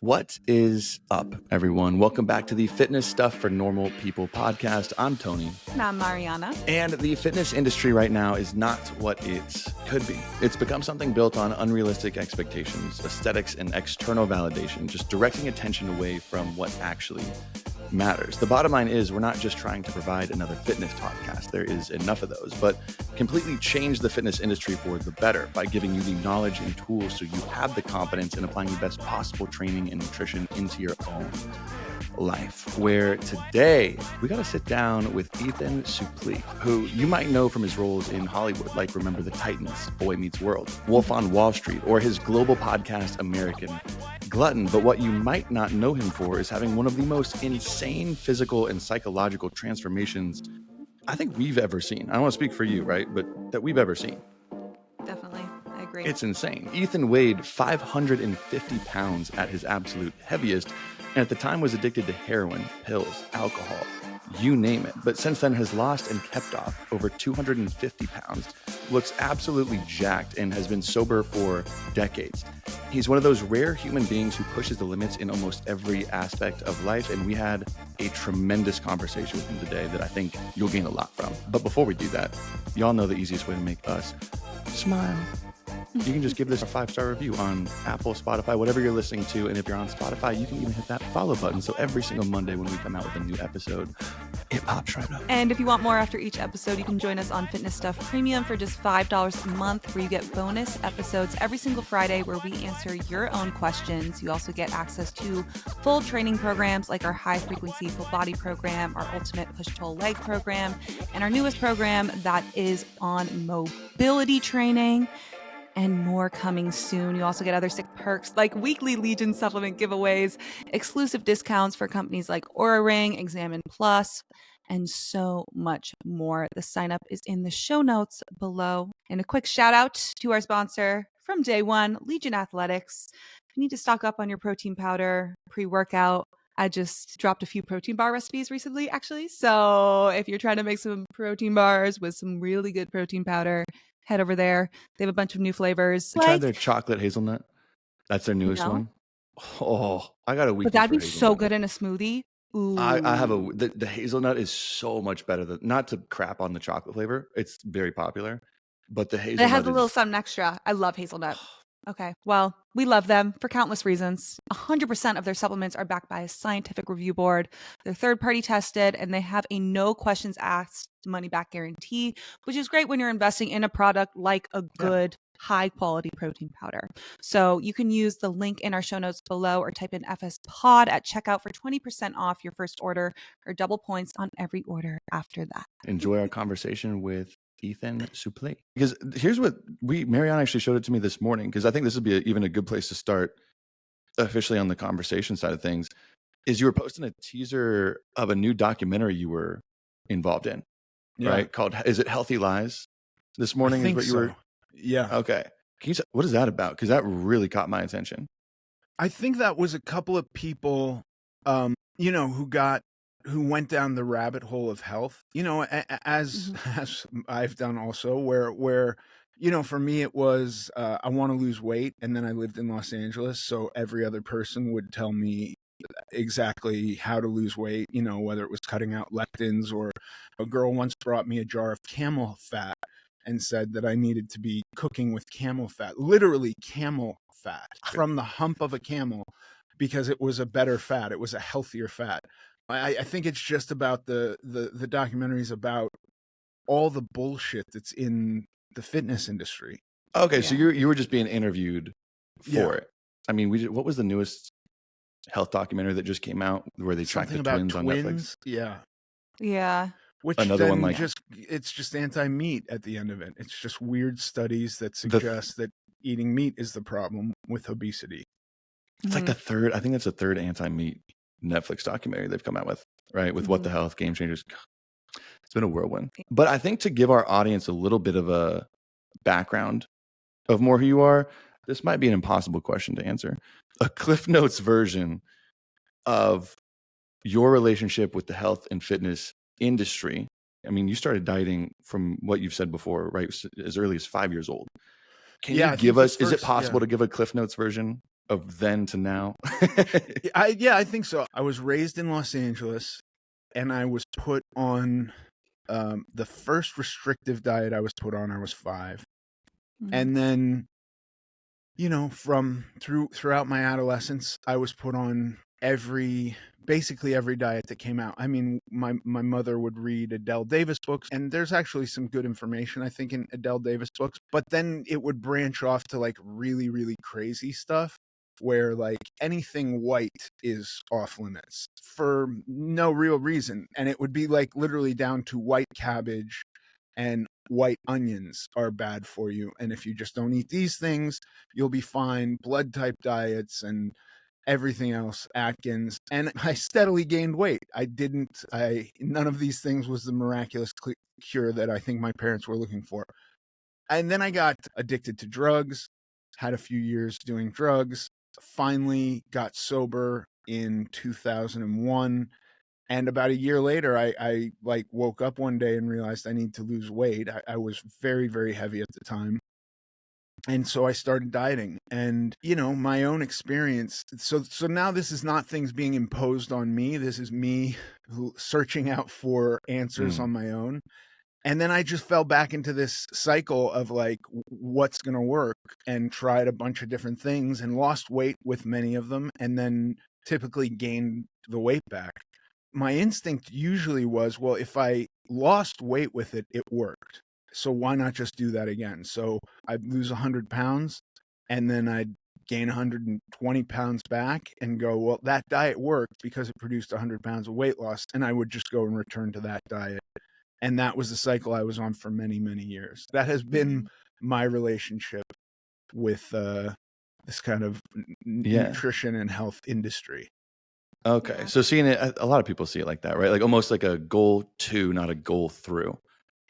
What is up, everyone? Welcome back to the Fitness Stuff for Normal People podcast. I'm Tony. And I'm Mariana. And the fitness industry right now is not what it could be. It's become something built on unrealistic expectations, aesthetics, and external validation, just directing attention away from what actually matters. The bottom line is we're not just trying to provide another fitness podcast. There is enough of those, but completely change the fitness industry for the better by giving you the knowledge and tools so you have the confidence in applying the best possible training and nutrition into your own life. Where today we got to sit down with Ethan Suplee, who you might know from his roles in Hollywood, like Remember the Titans, Boy Meets World, Wolf on Wall Street, or his global podcast, American Glutton. But what you might not know him for is having one of the most insane physical and psychological transformations I think we've ever seen. I don't want to speak for you, right? But that we've ever seen. Definitely. I agree. It's insane. Ethan weighed 550 pounds at his absolute heaviest, and at the time was addicted to heroin, pills, alcohol, you name it. But since then has lost and kept off over 250 pounds, looks absolutely jacked, and has been sober for decades. He's one of those rare human beings who pushes the limits in almost every aspect of life, and we had a tremendous conversation with him today that I think you'll gain a lot from. But before we do that, y'all know the easiest way to make us smile. You can just give this a 5-star review on Apple, Spotify, whatever you're listening to. And if you're on Spotify, you can even hit that follow button. So every single Monday when we come out with a new episode, it pops right up. And if you want more after each episode, you can join us on Fitness Stuff Premium for just $5 a month, where you get bonus episodes every single Friday where we answer your own questions. You also get access to full training programs like our high frequency full body program, our ultimate push-pull leg program, and our newest program that is on mobility training. And more coming soon. You also get other sick perks like weekly Legion supplement giveaways, exclusive discounts for companies like Oura Ring, Examine Plus, and so much more. The sign up is in the show notes below. And a quick shout out to our sponsor from day one, Legion Athletics. If you need to stock up on your protein powder, pre-workout, I just dropped a few protein bar recipes recently, actually. So if you're trying to make some protein bars with some really good protein powder, head over there. They have a bunch of new flavors. You tried their chocolate hazelnut? That's their newest one. Oh, I got a weakness. But that'd be so good in a smoothie. Ooh. I have the hazelnut is so much better than, not to crap on the chocolate flavor. It's very popular, but the hazelnut it has a little something extra. I love hazelnut. Okay, well, we love them for countless reasons. 100% of their supplements are backed by a scientific review board. They're third-party tested, and they have a no questions asked money-back guarantee, which is great when you're investing in a product like a good, high-quality protein powder. So you can use the link in our show notes below or type in FSPOD at checkout for 20% off your first order or double points on every order after that. Enjoy our conversation with Ethan Suplee. Because here's what Mariana actually showed it to me this morning, because I think this would be even a good place to start officially on the conversation side of things, is you were posting a teaser of a new documentary you were involved in, right? Called, is it Healthy Lies? This morning is what you were. Yeah. Okay. Can you say, what is that about? Because that really caught my attention. I think that was a couple of people, who went down the rabbit hole of health, as I've done also, where for me it was I want to lose weight, and then I lived in Los Angeles, so every other person would tell me exactly how to lose weight, whether it was cutting out lectins, or a girl once brought me a jar of camel fat and said that I needed to be cooking with camel fat, literally camel fat from the hump of a camel, because it was a better fat, it was a healthier fat. I think it's just about the documentaries about all the bullshit that's in the fitness industry. Okay, so you were just being interviewed for it. I mean, what was the newest health documentary that just came out where they tracked the twins on Netflix? Yeah. Which another then one it's just anti-meat at the end of it. It's just weird studies that suggest that eating meat is the problem with obesity. It's like I think that's the third anti-meat Netflix documentary they've come out with, right? With What the Health, Game Changers. It's been a whirlwind. But I think to give our audience a little bit of a background of more who you are, this might be an impossible question to answer. A Cliff Notes version of your relationship with the health and fitness industry. I mean, you started dieting from what you've said before, right? As early as 5 years old. Can you give us, is it possible to give a Cliff Notes version of then to now? I think so. I was raised in Los Angeles, and I was put on the first restrictive diet I was put on. I was 5, and then from throughout my adolescence, I was put on basically every diet that came out. I mean, my mother would read Adele Davis books, and there's actually some good information, I think, in Adele Davis books, but then it would branch off to like really, really crazy stuff where like anything white is off limits for no real reason. And it would be like literally down to white cabbage and white onions are bad for you. And if you just don't eat these things, you'll be fine. Blood type diets and everything else, Atkins. And I steadily gained weight. None of these things was the miraculous cure that I think my parents were looking for. And then I got addicted to drugs, had a few years doing drugs, finally got sober in 2001. And about a year later, I like woke up one day and realized I need to lose weight. I was very, very heavy at the time. And so I started dieting, and my own experience. So now this is not things being imposed on me. This is me searching out for answers on my own. And then I just fell back into this cycle of like, what's going to work, and tried a bunch of different things and lost weight with many of them, and then typically gained the weight back. My instinct usually was, well, if I lost weight with it, it worked. So why not just do that again? So I'd lose 100 pounds and then I'd gain 120 pounds back and go, well, that diet worked because it produced 100 pounds of weight loss. And I would just go and return to that diet. And that was the cycle I was on for many, many years. That has been my relationship with this kind of nutrition and health industry. Okay. Yeah. So seeing it, a lot of people see it like that, right? Like almost like a goal to, not a goal through.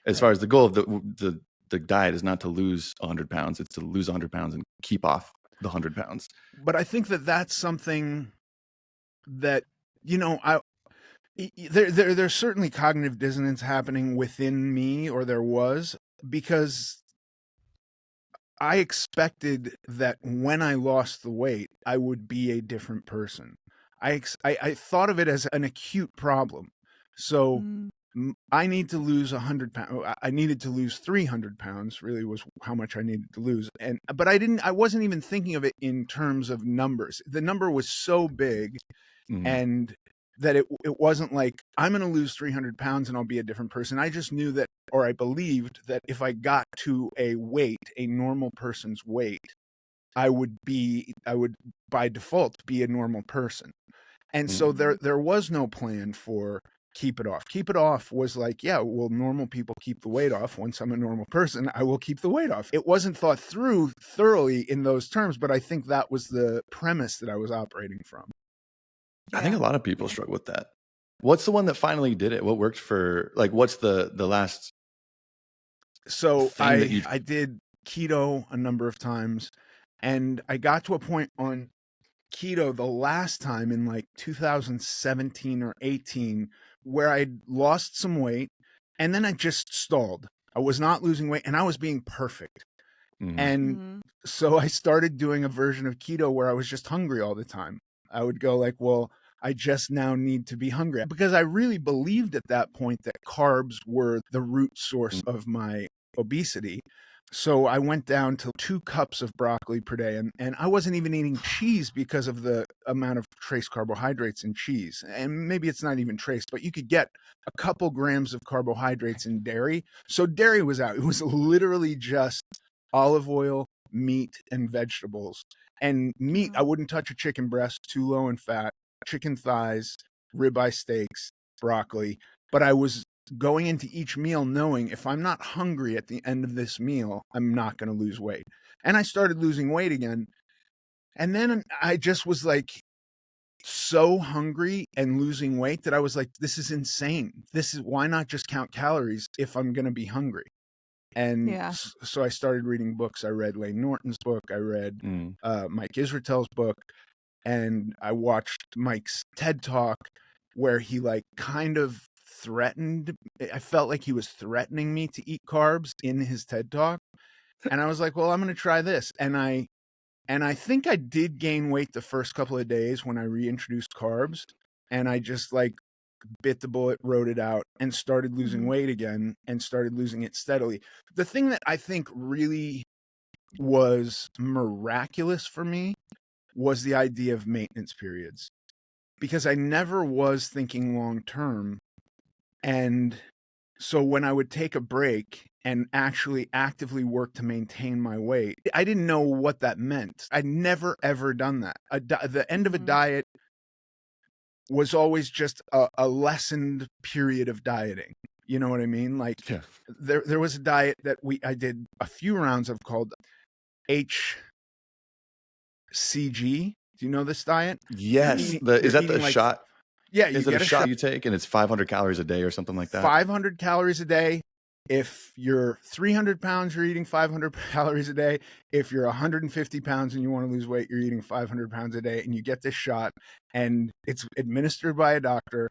As far as the goal of the diet is not to lose 100 pounds, it's to lose 100 pounds and keep off the 100 pounds. But I think that that's something that, there's certainly cognitive dissonance happening within me, or there was, because I expected that when I lost the weight, I would be a different person. I thought of it as an acute problem. So I need to lose 100 pounds. I needed to lose 300 pounds, really was how much I needed to lose. But I wasn't even thinking of it in terms of numbers. The number was so big and that it wasn't like, I'm going to lose 300 pounds and I'll be a different person. I just knew that, or I believed that if I got to a normal person's weight, I would by default be a normal person. And so there was no plan for keep it off. Keep it off was like, yeah, well, normal people keep the weight off. Once I'm a normal person, I will keep the weight off. It wasn't thought through thoroughly in those terms, but I think that was the premise that I was operating from. I think a lot of people struggle with that. What's the one that finally did it? What worked for, like, what's the last? So I did keto a number of times, and I got to a point on keto the last time in like 2017 or 18 where I lost some weight and then I just stalled. I was not losing weight and I was being perfect. And so I started doing a version of keto where I was just hungry all the time. I would go like, well, I just now need to be hungry, because I really believed at that point that carbs were the root source of my obesity. So I went down to 2 cups of broccoli per day, and I wasn't even eating cheese because of the amount of trace carbohydrates in cheese. And maybe it's not even trace, but you could get a couple grams of carbohydrates in dairy. So dairy was out. It was literally just olive oil, meat, and vegetables. And meat, I wouldn't touch a chicken breast, too low in fat, chicken thighs, ribeye steaks, broccoli. But I was going into each meal knowing if I'm not hungry at the end of this meal, I'm not going to lose weight. And I started losing weight again. And then I just was like so hungry and losing weight that I was like, this is insane. Why not just count calories if I'm going to be hungry? And so I started reading books. I read Layne Norton's book. I read Mike Israetel's book. And I watched Mike's TED Talk where he like kind of threatened. I felt like he was threatening me to eat carbs in his TED Talk. And I was like, well, I'm going to try this. And I And I think I did gain weight the first couple of days when I reintroduced carbs, and I just like bit the bullet, wrote it out, and started losing weight again, and started losing it steadily. The thing that I think really was miraculous for me was the idea of maintenance periods, because I never was thinking long term. And so when I would take a break and actually actively work to maintain my weight, I didn't know what that meant. I'd never, ever done that. The end of a diet was always just a lessened period of dieting. You know what I mean? Like Yeah. there was a diet that I did a few rounds of called HCG. Do you know this diet? Yes. You're Is that the eating like, shot? yeah, you Is it a get a shot shot, you take and it's 500 calories a day or something like that? 500 calories a day. If you're 300 pounds, you're eating 500 calories a day. If you're 150 pounds and you want to lose weight, you're eating 500 pounds a day. And you get this shot, and it's administered by a doctor,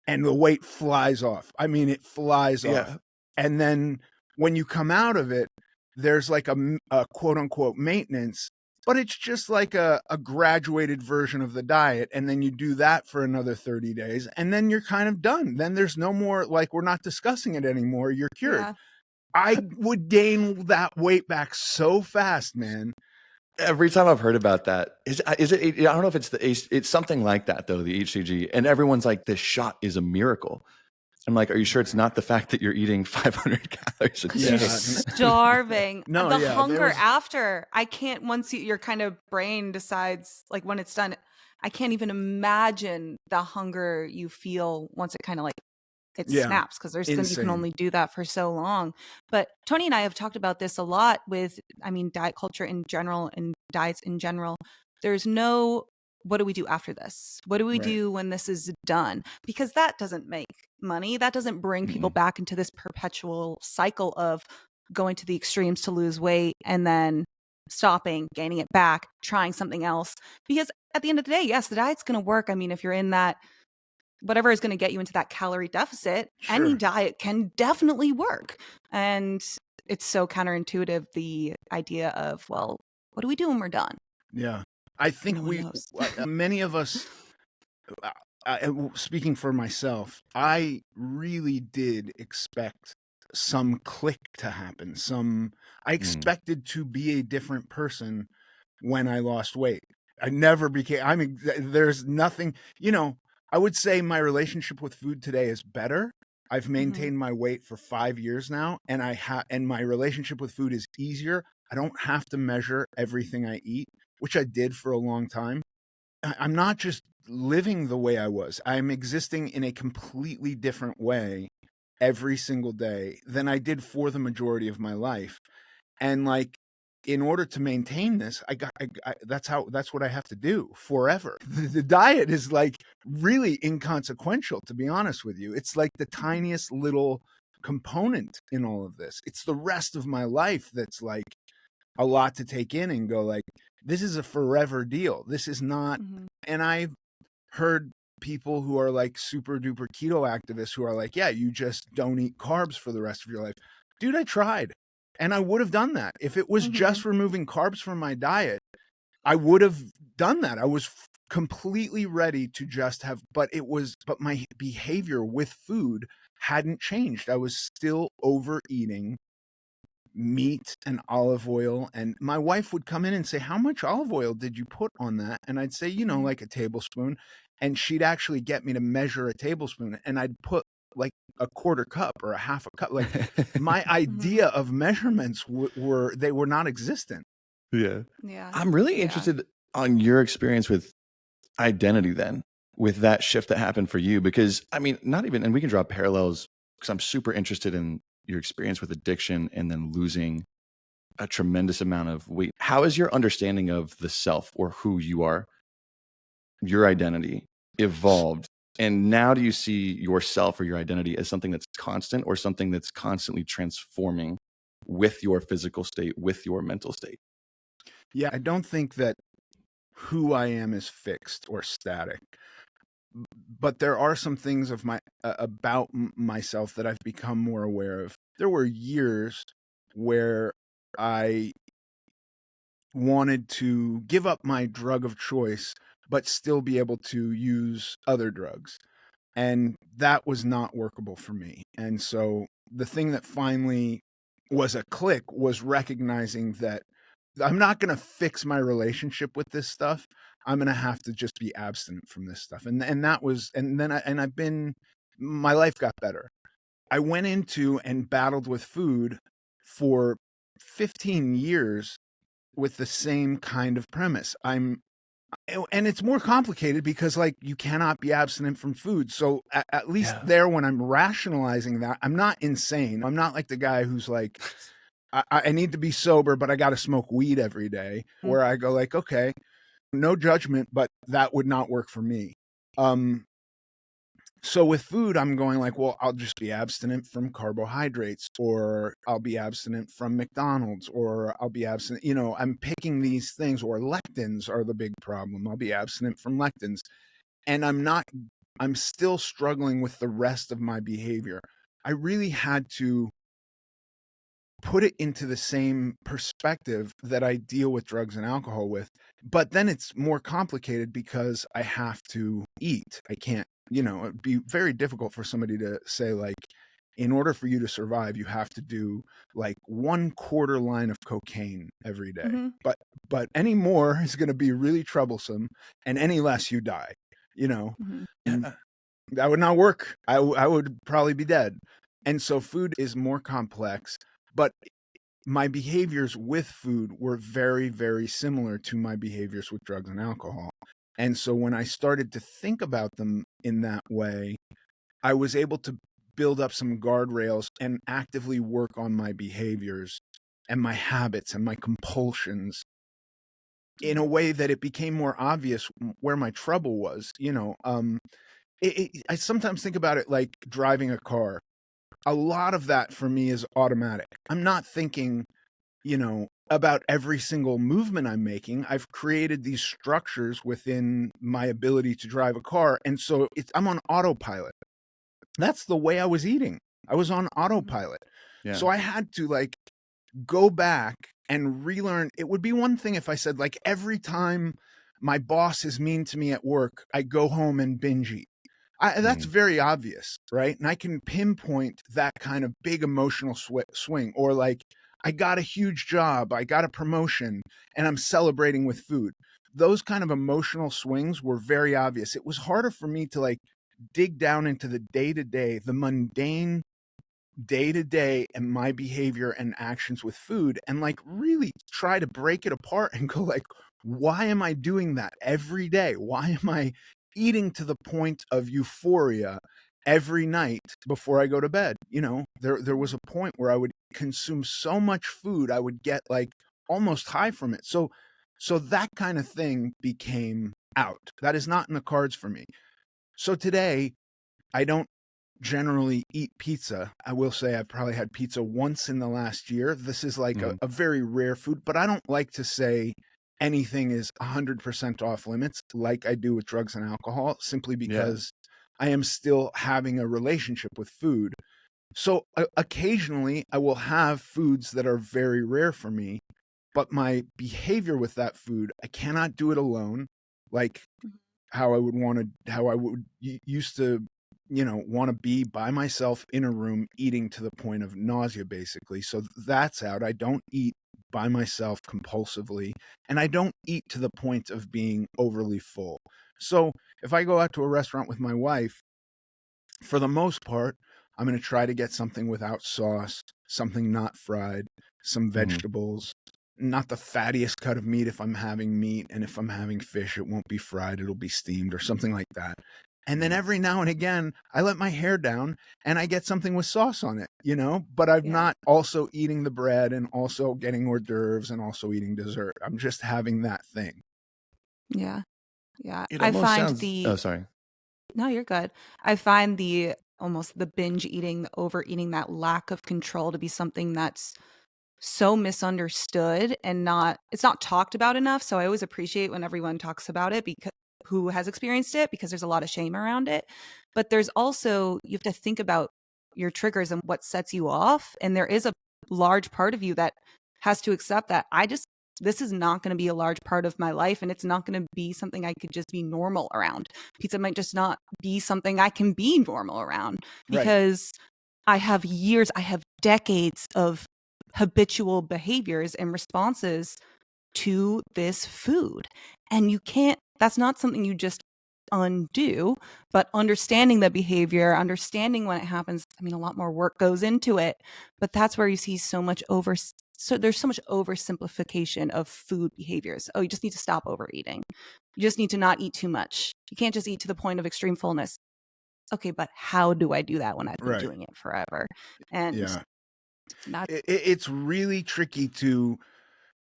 and the weight flies off. I mean, it flies off. And then when you come out of it, there's like a quote unquote maintenance, but it's just like a graduated version of the diet. And then you do that for another 30 days, and then you're kind of done. Then there's no more, like, we're not discussing it anymore. You're cured. Yeah. I would gain that weight back so fast, man. Every time I've heard about that, is it? I don't know if it's something like that though, the HCG, and everyone's like, this shot is a miracle. I'm like, are you sure it's not the fact that you're eating 500 calories a day? You're starving. No, the hunger after, I can't, once your kind of brain decides, like when it's done, I can't even imagine the hunger you feel once it kind of like it snaps, because you can only do that for so long. But Tony and I have talked about this a lot with, I mean, diet culture in general and diets in general. There's no, what do we do after this? What do we do when this is done? Because that doesn't make money. That doesn't bring people back into this perpetual cycle of going to the extremes to lose weight and then stopping, gaining it back, trying something else. Because at the end of the day, yes, the diet's going to work. I mean, if you're in that, whatever is going to get you into that calorie deficit, any diet can definitely work. And it's so counterintuitive, the idea of, well, what do we do when we're done? Yeah. I think many of us, speaking for myself, I really did expect some click to happen. I expected to be a different person when I lost weight. I never became, there's nothing, I would say my relationship with food today is better. I've maintained my weight for 5 years now, and and my relationship with food is easier. I don't have to measure everything I eat, which I did for a long time. I'm not just living the way I was. I'm existing in a completely different way every single day than I did for the majority of my life. And like, in order to maintain this, that's what I have to do forever. The diet is like really inconsequential, to be honest with you. It's like the tiniest little component in all of this. It's the rest of my life that's like a lot to take in and go like, this is a forever deal. This is not. And I've heard people who are like super duper keto activists who are like, yeah, you just don't eat carbs for the rest of your life. Dude, I tried. And I would have done that. If it was just removing carbs from my diet, I would have done that. I was completely ready to just have, but my behavior with food hadn't changed. I was still overeating meat and olive oil. And my wife would come in and say, how much olive oil did you put on that? And I'd say, like a tablespoon. And she'd actually get me to measure a tablespoon. And I'd put like a quarter cup or a half a cup. Like my idea of measurements were non-existent. Yeah. I'm really interested on your experience with identity then, with that shift that happened for you, because I mean, not even, and we can draw parallels because I'm super interested in your experience with addiction and then losing a tremendous amount of weight. How is your understanding of the self or who you are, your identity, evolved? And now do you see yourself or your identity as something that's constant or something that's constantly transforming with your physical state, with your mental state? Yeah, I don't think that who I am is fixed or static. But there are some things of about myself that I've become more aware of. There were years where I wanted to give up my drug of choice, but still be able to use other drugs. And that was not workable for me. And so the thing that finally was a click was recognizing that I'm not going to fix my relationship with this stuff. I'm going to have to just be abstinent from this stuff. And that was, and then I've been, my life got better. I went into and battled with food for 15 years with the same kind of premise. And it's more complicated because like you cannot be abstinent from food. So at least Yeah. there, when I'm rationalizing that, I'm not insane. I'm not like the guy who's like, I need to be sober, but I got to smoke weed every day. Mm. Where I go like, okay, no judgment, but that would not work for me. So with food, I'm going like, well, I'll just be abstinent from carbohydrates, or I'll be abstinent from McDonald's, or I'll be abstinent. I'm picking these things, or lectins are the big problem. I'll be abstinent from lectins. And I'm still struggling with the rest of my behavior. I really had to put it into the same perspective that I deal with drugs and alcohol with. But then it's more complicated because I have to eat. I can't, it'd be very difficult for somebody to say, like, in order for you to survive, you have to do like 1/4 line of cocaine every day. Mm-hmm. But any more is going to be really troublesome, and any less you die, Mm-hmm. and Yeah. that would not work. I would probably be dead. And so food is more complex, but my behaviors with food were very, very similar to my behaviors with drugs and alcohol. And so when I started to think about them in that way, I was able to build up some guardrails and actively work on my behaviors and my habits and my compulsions in a way that it became more obvious where my trouble was. I sometimes think about it like driving a car. A lot of that for me is automatic. I'm not thinking, about every single movement I'm making. I've created these structures within my ability to drive a car. And so I'm on autopilot. That's the way I was eating. I was on autopilot. Yeah. So I had to like go back and relearn. It would be one thing if I said, like, every time my boss is mean to me at work, I go home and binge eat. That's very obvious, right? And I can pinpoint that kind of big emotional swing. Or like, I got a huge job, I got a promotion, and I'm celebrating with food. Those kind of emotional swings were very obvious. It was harder for me to like dig down into the day to day, the mundane day to day, and my behavior and actions with food, and like really try to break it apart and go like, why am I doing that every day? Why am I eating to the point of euphoria every night before I go to bed? There was a point where I would consume so much food I would get like almost high from it. So that kind of thing became out. That is not in the cards for me. So today I don't generally eat pizza. I will say I've probably had pizza once in the last year. This is like a very rare food, but I don't like to say anything is 100% off limits like I do with drugs and alcohol, simply because I am still having a relationship with food. So occasionally I will have foods that are very rare for me, but my behavior with that food, I cannot do it alone. Like how I would used to, want to be by myself in a room eating to the point of nausea, basically. So that's out. I don't eat by myself compulsively, and I don't eat to the point of being overly full. So if I go out to a restaurant with my wife, for the most part, I'm going to try to get something without sauce, something not fried, some vegetables, not the fattiest cut of meat if I'm having meat. And if I'm having fish, it won't be fried, it'll be steamed or something like that. And then every now and again, I let my hair down and I get something with sauce on it, but I'm not also eating the bread and also getting hors d'oeuvres and also eating dessert. I'm just having that thing. Yeah. Yeah. It I almost find sounds. Oh, sorry. No, you're good. I find almost the binge eating, the overeating, that lack of control to be something that's so misunderstood and it's not talked about enough. So I always appreciate when everyone talks about it, because who has experienced it, because there's a lot of shame around it. But there's also, you have to think about your triggers and what sets you off. And there is a large part of you that has to accept that this is not going to be a large part of my life, and it's not going to be something I could just be normal around. Pizza might just not be something I can be normal around, Right. because I have decades of habitual behaviors and responses to this food. And that's not something you just undo, but understanding the behavior, understanding when it happens. I mean, a lot more work goes into it, but that's where you see so there's so much oversimplification of food behaviors. Oh, you just need to stop overeating. You just need to not eat too much. You can't just eat to the point of extreme fullness. Okay, but how do I do that when I've been Right. doing it forever? And Yeah. that's It's really tricky to,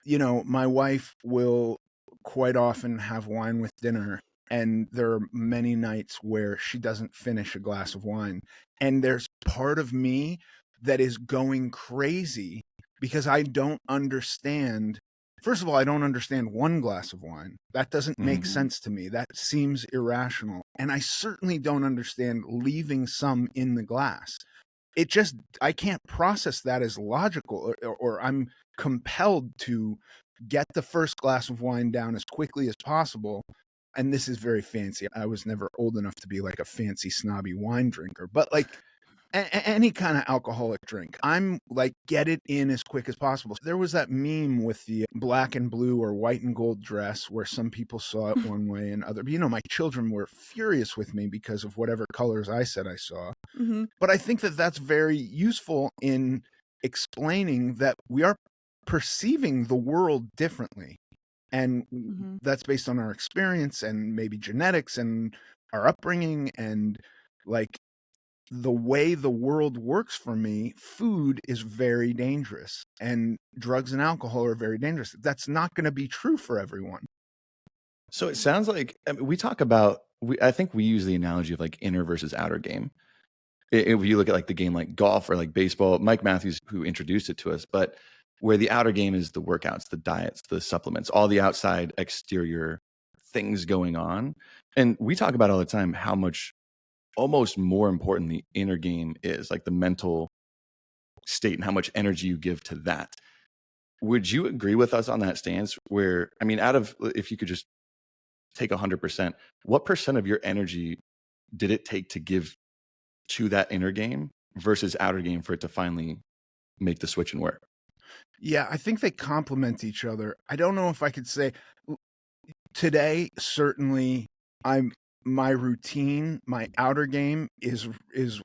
my wife will quite often have wine with dinner, and there are many nights where she doesn't finish a glass of wine. And there's part of me that is going crazy because I don't understand. First of all, I don't understand one glass of wine. That doesn't make Mhm. sense to me. That seems irrational. And I certainly don't understand leaving some in the glass. I can't process that as logical, or I'm compelled to get the first glass of wine down as quickly as possible. And this is very fancy. I was never old enough to be like a fancy snobby wine drinker, but like any kind of alcoholic drink, I'm like, get it in as quick as possible. There was that meme with the black and blue or white and gold dress where some people saw it one way and other. My children were furious with me because of whatever colors I said I saw. Mhm. But I think that that's very useful in explaining that we are perceiving the world differently. And Mhm. that's based on our experience and maybe genetics and our upbringing. And like, the way the world works for me, food is very dangerous, and drugs and alcohol are very dangerous. That's not going to be true for everyone. So it sounds like, I mean, we talk about, I think we use the analogy of like inner versus outer game. If you look at like the game like golf or like baseball, Mike Matthews, who introduced it to us, but where the outer game is the workouts, the diets, the supplements, all the outside exterior things going on. And we talk about all the time how much almost more important the inner game is, like the mental state and how much energy you give to that. Would you agree with us on that stance where, I mean, if you could just take 100%, what percent of your energy did it take to give to that inner game versus outer game for it to finally make the switch and work? Yeah, I think they complement each other. I don't know if I could say today, certainly I'm my routine, my outer game is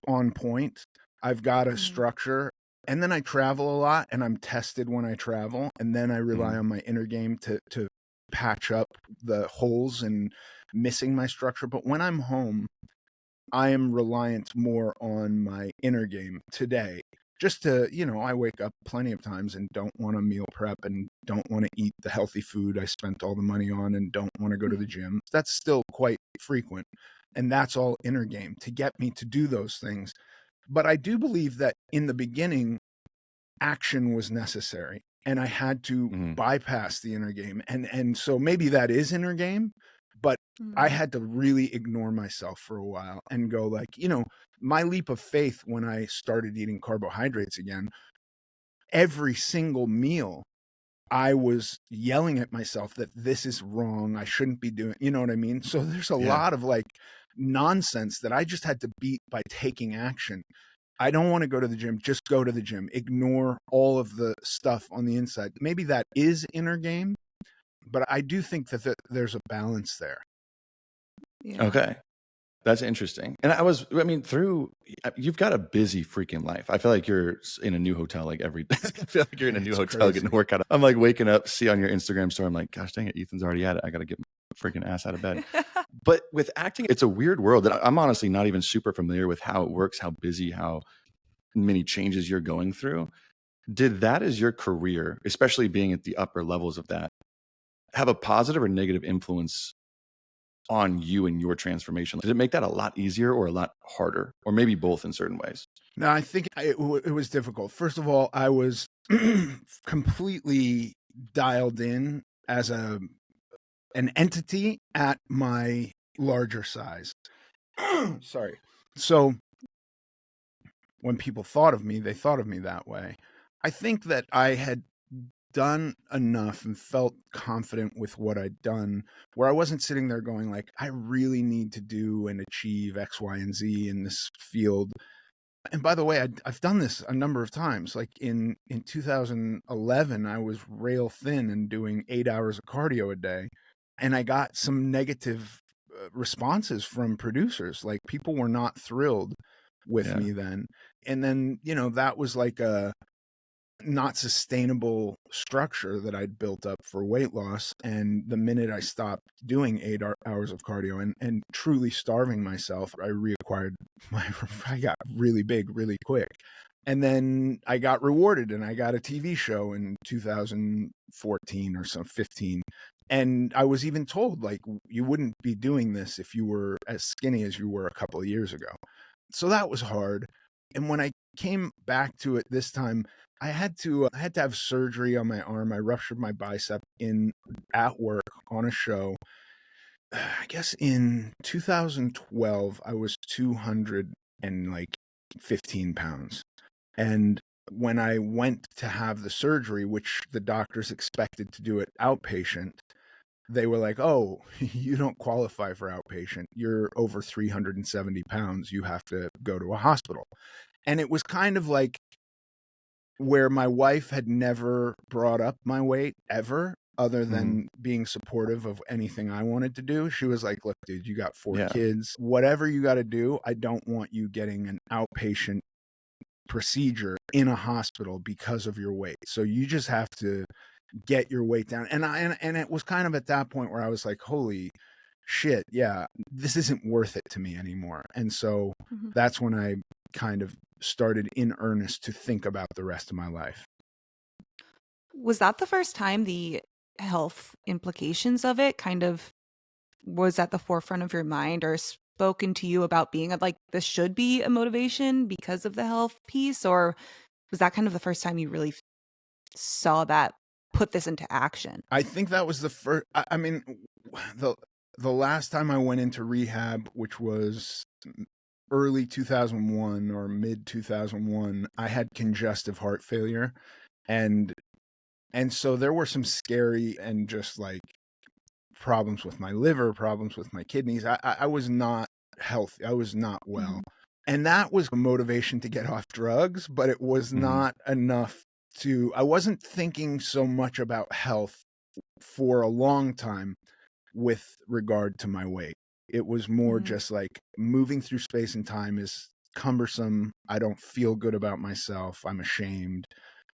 on point. I've got a Mhm. structure, and then I travel a lot and I'm tested when I travel, and then I rely Mhm. on my inner game to patch up the holes and missing my structure. But when I'm home, I am reliant more on my inner game today. Just to, I wake up plenty of times and don't want to meal prep and don't want to eat the healthy food I spent all the money on and don't want to go to the gym. That's still quite frequent. And that's all inner game to get me to do those things. But I do believe that in the beginning, action was necessary and I had to Mhm. bypass the inner game. And so maybe that is inner game, but I Mhm. had to really ignore myself for a while and go like, my leap of faith when I started eating carbohydrates again, every single meal I was yelling at myself that this is wrong. I shouldn't be doing, you know what I mean? So there's a Yeah. lot of like nonsense that I just had to beat by taking action. I don't want to go to the gym. Just go to the gym. Ignore all of the stuff on the inside. Maybe that is inner game, but I do think that there's a balance there. Yeah. Okay. That's interesting. And I mean, you've got a busy freaking life. I feel like you're in a new hotel like every day. I feel like you're in a new It's hotel getting a crazy. workout. I'm like waking up, see on your Instagram story, I'm like, gosh dang it, Ethan's already at it. I got to get my freaking ass out of bed. But with acting, it's a weird world that I'm honestly not even super familiar with how it works, how busy, how many changes you're going through. Did that as your career, especially being at the upper levels of that, have a positive or negative influence on you and your transformation? Did it make that a lot easier or a lot harder, or maybe both in certain ways? No, I think it was difficult. First of all, I was completely dialed in as an entity at my larger size. Sorry. So when people thought of me, they thought of me that way. I think that I had done enough and felt confident with what I'd done, where I wasn't sitting there going like, I really need to do and achieve X, Y, and Z in this field. And by the way, I've done this a number of times. Like in 2011, I was rail thin and doing 8 hours of cardio a day, and I got some negative responses from producers. Like people were not thrilled with Yeah. me then. And then, that was like a not sustainable structure that I'd built up for weight loss. And the minute I stopped doing 8 hours of cardio and truly starving myself, I reacquired I got really big really quick. And then I got rewarded and I got a TV show in 2014 or some 15. And I was even told, like, you wouldn't be doing this if you were as skinny as you were a couple of years ago. So that was hard. And when I came back to it this time, I had to have surgery on my arm. I ruptured my bicep at work on a show. I guess in 2012, I was 215 pounds. And when I went to have the surgery, which the doctors expected to do it outpatient, they were like, oh, you don't qualify for outpatient. You're over 370 pounds. You have to go to a hospital. And it was kind of like where my wife had never brought up my weight ever, other than being supportive of anything I wanted to do. She was like, look, dude, you got 4 kids. Whatever you got to do, I don't want you getting an outpatient procedure in a hospital because of your weight. So you just have to get your weight down. And it was kind of at that point where I was like, holy shit, yeah, this isn't worth it to me anymore. And so that's when I kind of started in earnest to think about the rest of my life. Was that the first time the health implications of it kind of was at the forefront of your mind or spoken to you about being like, this should be a motivation because of the health piece? Or was that kind of the first time you really saw that, put this into action? I think that was the first, I mean, the last time I went into rehab, which was early 2001 or mid 2001, I had congestive heart failure. And so there were some scary and just like problems with my liver, problems with my kidneys. I was not healthy. I was not well. And that was a motivation to get off drugs, but it was not enough I wasn't thinking so much about health for a long time with regard to my weight. It was more just like moving through space and time is cumbersome. I don't feel good about myself. I'm ashamed.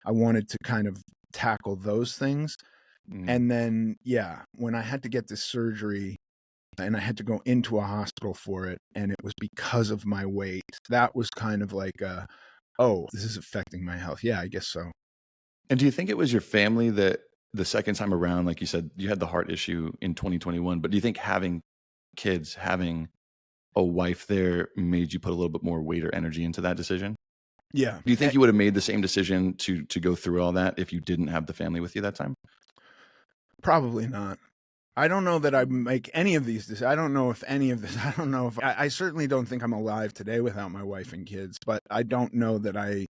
I wanted to kind of tackle those things. And then, when I had to get this surgery and I had to go into a hospital for it, and it was because of my weight, that was kind of like, oh, this is affecting my health. Yeah, I guess so. And do you think it was your family that the second time around, like you said, you had the heart issue in 2021, but do you think having kids, having a wife there made you put a little bit more weight or energy into that decision? Yeah. Do you think you would have made the same decision to go through all that if you didn't have the family with you that time? Probably not. I don't know that I make any of these decisions. I don't know if any of this, I don't know if, I certainly don't think I'm alive today without my wife and kids, but I don't know that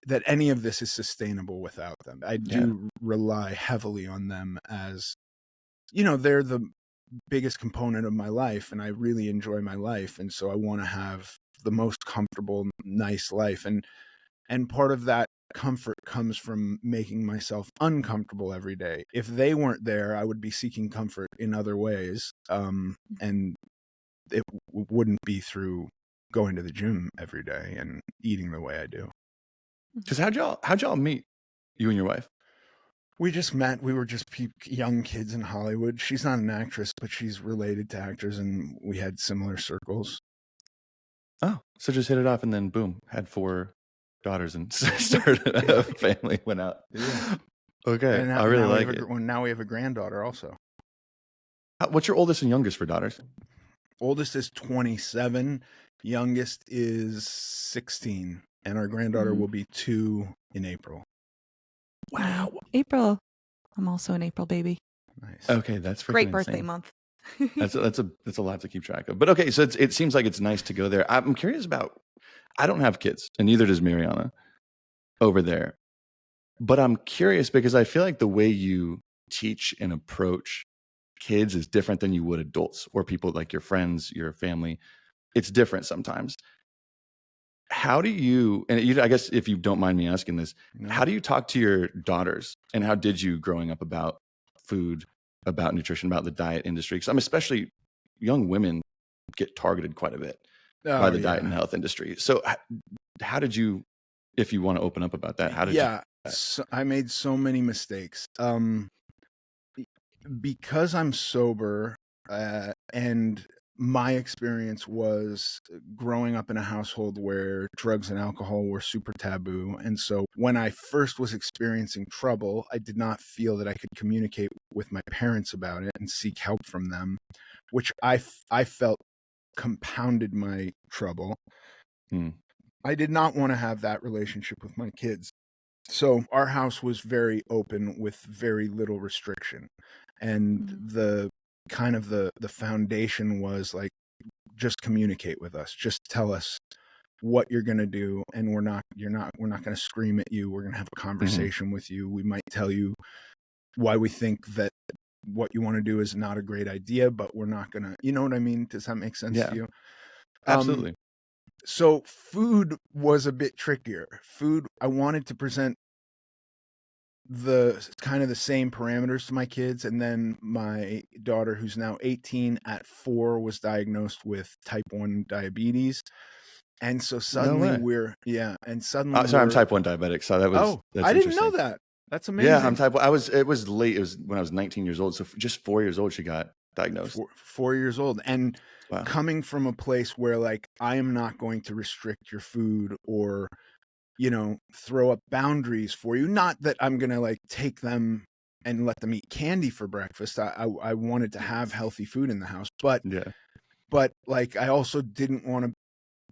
that any of this is sustainable without them. I do rely heavily on them as, they're the biggest component of my life, and I really enjoy my life. And so I want to have the most comfortable, nice life. And part of that comfort comes from making myself uncomfortable every day. If they weren't there, I would be seeking comfort in other ways. And it wouldn't be through going to the gym every day and eating the way I do. Because how'd y'all meet, you and your wife? We just met. We were just young kids in Hollywood. She's not an actress, but she's related to actors, and we had similar circles. Oh, so just hit it off, and then boom, had 4 daughters and started a family, went out. Yeah. Okay, And I really like it. Now we have a granddaughter also. What's your oldest and youngest for daughters? Oldest is 27. Youngest is 16. And our granddaughter will be 2 in April. Wow. April. I'm also an April baby. Nice. Okay, that's great birthday insane. month. That's a lot to keep track of. But okay, so it seems like it's nice to go there. I'm curious about, I don't have kids, and neither does Mariana over there. But I'm curious because I feel like the way you teach and approach kids is different than you would adults or people like your friends, your family. It's different sometimes. How do you, and I guess if you don't mind me asking this, No. how do you talk to your daughters, and how did you growing up about food, about nutrition, about the diet industry? Because I'm especially young women get targeted quite a bit by Oh the diet yeah. and health industry. So how did you, if you want to open up about that, how did you do Yeah. that? So I made so many mistakes. Because I'm sober, and my experience was growing up in a household where drugs and alcohol were super taboo. And so when I first was experiencing trouble, I did not feel that I could communicate with my parents about it and seek help from them, which I felt compounded my trouble. Hmm. I did not want to have that relationship with my kids. So our house was very open with very little restriction. And the kind of the foundation was like, just communicate with us. Just tell us what you're going to do, and we're not going to scream at you. We're going to have a conversation with you. We might tell you why we think that what you want to do is not a great idea, but we're not going to, you know what I mean? Does that make sense Yeah, to you? absolutely. So food was a bit trickier. Food, I wanted to present the kind of the same parameters to my kids, and then my daughter, who's now 18, at 4 was diagnosed with type 1 diabetes. And so No suddenly way. we're and suddenly Sorry, I'm we're type 1 diabetic. So that's I didn't know interesting. that. That's Yeah, I'm amazing. type 1. It was late. It was when I was 19 years old. So just 4 years old, she got diagnosed. 4 years old, and Wow. coming from a place where like I am not going to restrict your food or throw up boundaries for you. Not that I'm going to like take them and let them eat candy for breakfast. I wanted to have healthy food in the house, but Yeah. like I also didn't want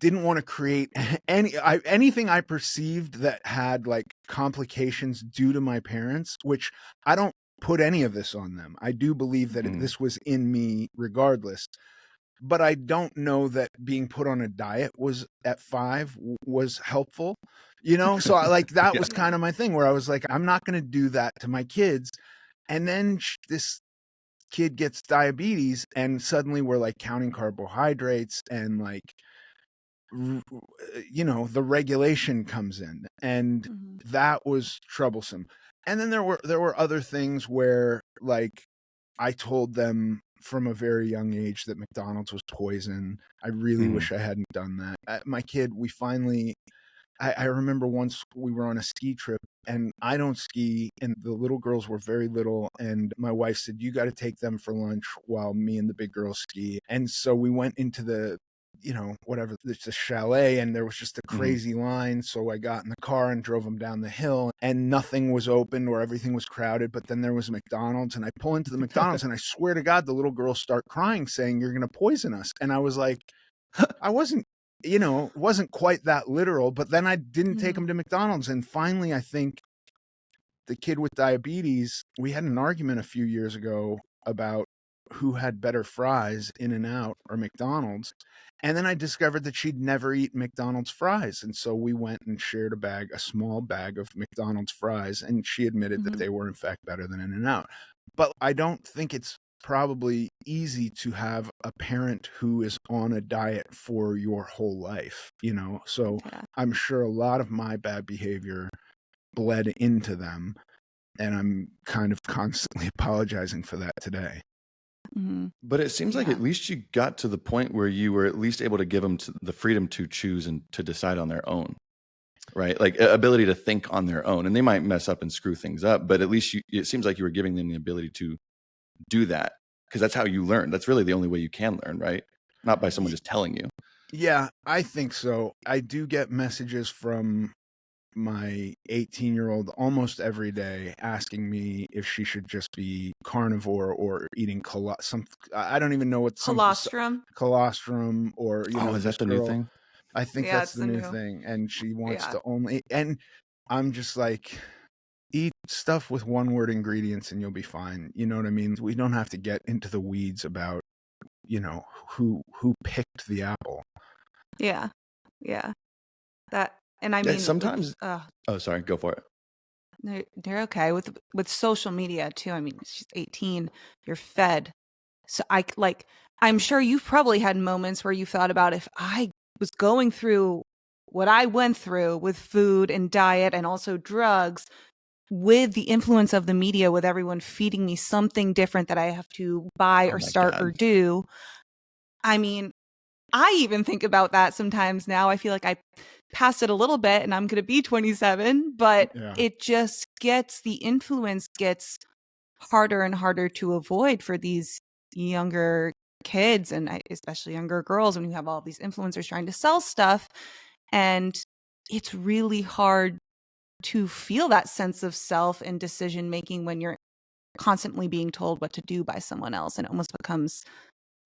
to create anything I perceived that had like complications due to my parents, which I don't put any of this on them. I do believe that this was in me regardless. But I don't know that being put on a diet at 5 was helpful, So that Yeah. was kind of my thing where I was like, I'm not going to do that to my kids. And then this kid gets diabetes, and suddenly we're like counting carbohydrates, and like, the regulation comes in, and that was troublesome. And then there were other things where like I told them from a very young age that McDonald's was poison. I really wish I hadn't done that. My kid, we finally, I remember once we were on a ski trip, and I don't ski, and the little girls were very little, and my wife said, you got to take them for lunch while me and the big girls ski. And so we went into the whatever, it's a chalet, and there was just a crazy line. So I got in the car and drove them down the hill, and nothing was open or everything was crowded, but then there was a McDonald's, and I pull into the McDonald's, and I swear to God, the little girls start crying saying, you're going to poison us. And I was like, I wasn't, it wasn't quite that literal, but then I didn't take them to McDonald's. And finally, I think the kid with diabetes, we had an argument a few years ago about who had better fries, In-N-Out or McDonald's. And then I discovered that she'd never eaten McDonald's fries. And so we went and shared a small bag of McDonald's fries, and she admitted that they were in fact better than In-N-Out. But I don't think it's probably easy to have a parent who is on a diet for your whole life, So I'm sure a lot of my bad behavior bled into them, and I'm kind of constantly apologizing for that today. But it seems like at least you got to the point where you were at least able to give them the freedom to choose and to decide on their own, right? Like ability to think on their own. And they might mess up and screw things up, but at least it seems like you were giving them the ability to do that, because that's how you learn. That's really the only way you can learn, right? Not by someone just telling you. Yeah, I think so. I do get messages from my 18-year-old almost every day asking me if she should just be carnivore or eating I don't even know what colostrum, or Is this that the new girl, thing? I think that's the new thing, and she wants to only, and I'm just like, eat stuff with one word ingredients and you'll be fine. You know what I mean? We don't have to get into the weeds about who picked the apple. Yeah. That, and I mean, Sometimes. Oh, sorry. Go for it. They're okay with social media too. I mean, she's 18. You're fed. So I'm sure you've probably had moments where you thought about if I was going through what I went through with food and diet and also drugs, with the influence of the media, with everyone feeding me something different that I have to buy Oh or my start or God. do. I mean, I even think about that sometimes now. I feel like I passed it a little bit and I'm going to be 27, but Yeah. it just the influence gets harder and harder to avoid for these younger kids and especially younger girls when you have all these influencers trying to sell stuff. And it's really hard to feel that sense of self and decision making when you're constantly being told what to do by someone else. And it almost becomes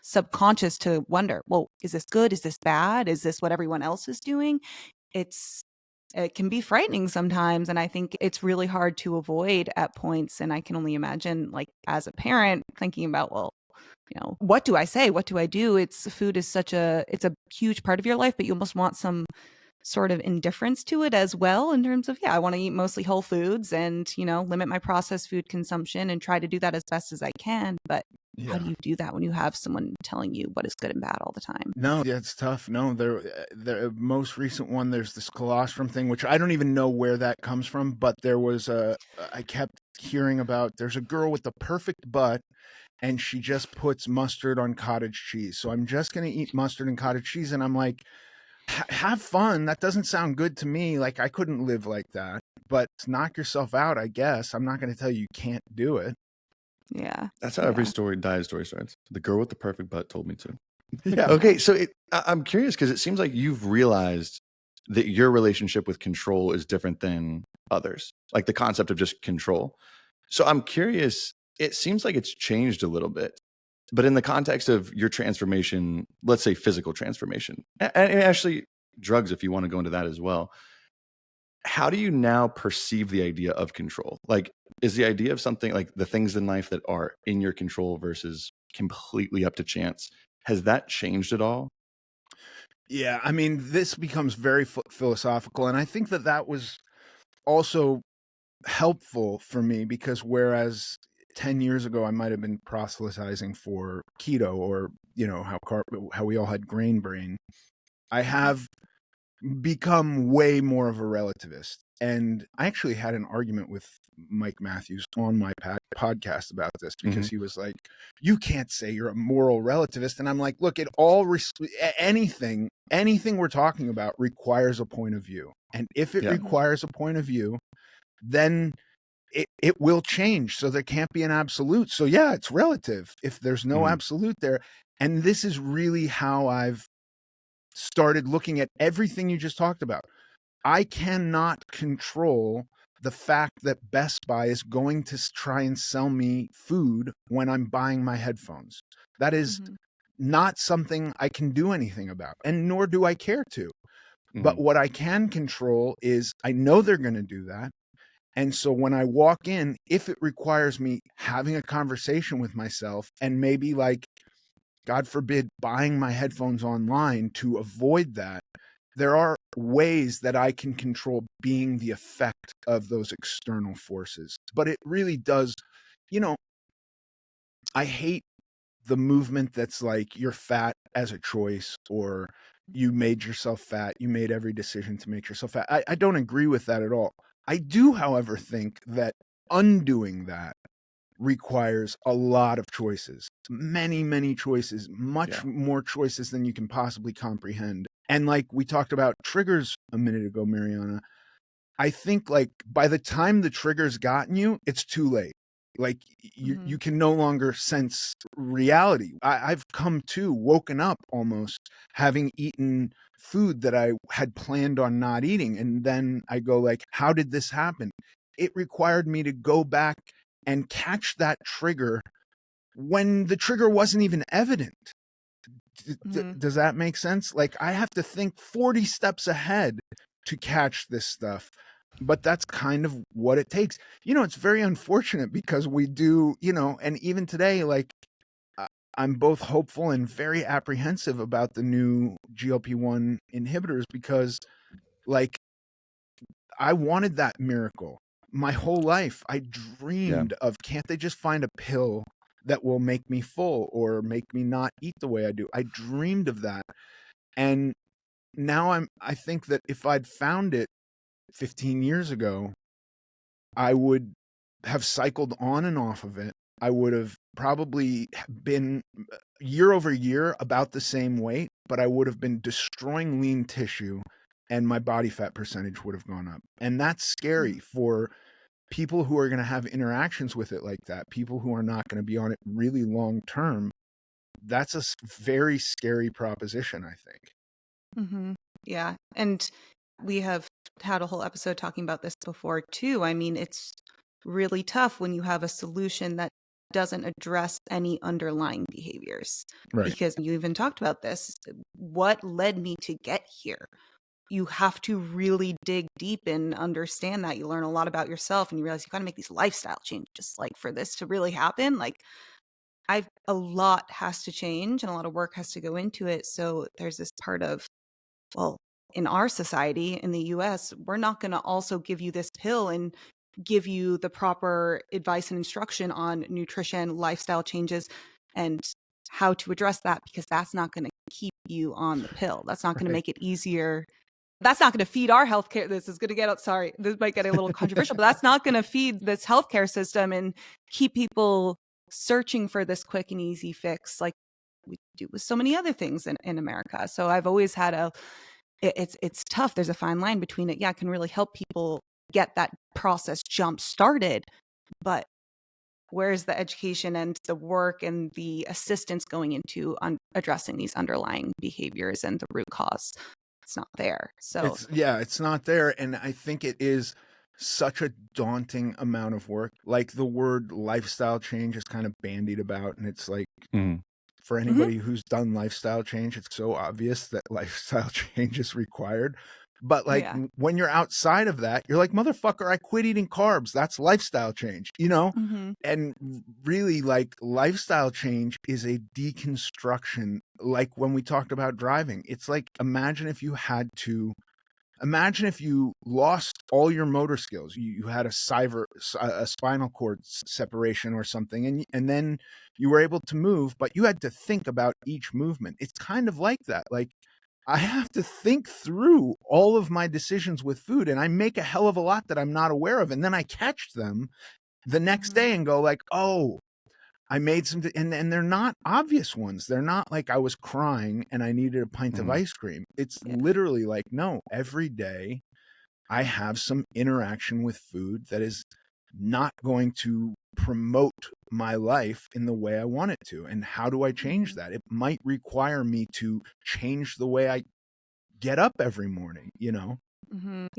subconscious to wonder, well, is this good? Is this bad? Is this what everyone else is doing? It can be frightening sometimes, and I think it's really hard to avoid at points. And I can only imagine, like, as a parent thinking about, well, what do I say? What do I do? Food is it's a huge part of your life, but you almost want some sort of indifference to it as well, in terms of, yeah, I want to eat mostly whole foods and, limit my processed food consumption and try to do that as best as I can. But how do Yeah. you do that when you have someone telling you what is good and bad all the time? No, yeah, it's tough. No, the most recent one, there's this colostrum thing, which I don't even know where that comes from, but I kept hearing about, there's a girl with the perfect butt and she just puts mustard on cottage cheese. So I'm just going to eat mustard and cottage cheese. And I'm like, have fun. That doesn't sound good to me. Like, I couldn't live like that, but knock yourself out, I guess. I'm not going to tell you can't do it. Yeah. That's how every diet story starts. The girl with the perfect butt told me to. Yeah. Okay, so I'm curious because it seems like you've realized that your relationship with control is different than others, like the concept of just control. So I'm curious, it seems like it's changed a little bit, but in the context of your transformation, let's say physical transformation, and actually drugs, if you want to go into that as well, how do you now perceive the idea of control? Like, is the idea of something like the things in life that are in your control versus completely up to chance, has that changed at all? Yeah. I mean, this becomes very philosophical. And I think that was also helpful for me because whereas 10 years ago I might have been proselytizing for keto or how we all had grain brain, I have become way more of a relativist. And I actually had an argument with Mike Matthews on my podcast about this because he was like, you can't say you're a moral relativist. And I'm like, look, anything we're talking about requires a point of view. And if it requires a point of view, then it will change. So there can't be an absolute. So yeah, it's relative if there's no absolute there. And this is really how I've started looking at everything you just talked about. I cannot control the fact that Best Buy is going to try and sell me food when I'm buying my headphones. That is not something I can do anything about, and nor do I care to. But what I can control is I know they're going to do that. And so when I walk in, if it requires me having a conversation with myself and maybe, like, God forbid, buying my headphones online to avoid that, there are ways that I can control being the effect of those external forces. But it really does, I hate the movement that's like you're fat as a choice or you made yourself fat. You made every decision to make yourself fat. I don't agree with that at all. I do, however, think that undoing that requires a lot of choices, many, many choices, much more choices than you can possibly comprehend. And like we talked about triggers a minute ago, Mariana, I think like by the time the trigger's gotten you, it's too late. Like you can no longer sense reality. I've woken up almost having eaten food that I had planned on not eating. And then I go like, how did this happen? It required me to go back and catch that trigger when the trigger wasn't even evident. Does that make sense? Like I have to think 40 steps ahead to catch this stuff. But that's kind of what it takes. It's very unfortunate because we do, and even today, like I'm both hopeful and very apprehensive about the new GLP-1 inhibitors because like I wanted that miracle. my whole life I Yeah. dreamed of, can't they just find a pill that will make me full or make me not eat the way I do? I dreamed of that. And now I think that if I'd found it 15 years ago, I would have cycled on and off of it. I would have probably been year over year about the same weight, but I would have been destroying lean tissue and my body fat percentage would have gone up. And that's scary for people who are going to have interactions with it like that, people who are not going to be on it really long term. That's a very scary proposition, I think. Mm-hmm. Yeah. And we have had a whole episode talking about this before too. I mean, it's really tough when you have a solution that doesn't address any underlying behaviors. Right. Because you even talked about this. What led me to get here? You have to really dig deep and understand that. You learn a lot about yourself and you realize you got to make these lifestyle changes. Like for this to really happen, like a lot has to change and a lot of work has to go into it. So there's this part of, well, in our society, in the US, we're not going to also give you this pill and give you the proper advice and instruction on nutrition, lifestyle changes, and how to address that, because that's not going to keep you on the pill. That's not going to make it easier. That's not going to feed our healthcare. This is going to get, sorry, this might get a little controversial, but that's not going to feed this healthcare system and keep people searching for this quick and easy fix like we do with so many other things in America. So I've always had it's tough. There's a fine line between it. Yeah, it can really help people get that process jump started, but where's the education and the work and the assistance going into addressing these underlying behaviors and the root cause? It's not there. So it's not there. And I think it is such a daunting amount of work. Like the word lifestyle change is kind of bandied about, and it's like, for anybody who's done lifestyle change, it's so obvious that lifestyle change is required. But like when you're outside of that, you're like, motherfucker, I quit eating carbs. That's lifestyle change, you know? And really, like, lifestyle change is a deconstruction. Like when we talked about driving, it's like, imagine if you lost all your motor skills. You had a spinal cord separation or something, and then you were able to move, but you had to think about each movement. It's kind of like that. Like, I have to think through all of my decisions with food, and I make a hell of a lot that I'm not aware of, and then I catch them the next day and go like, oh, I made some, and they're not obvious ones. They're not like I was crying and I needed a pint of ice cream. It's literally like, no, every day I have some interaction with food that is not going to promote my life in the way I want it to. And how do I change that? It might require me to change the way I get up every morning, you know?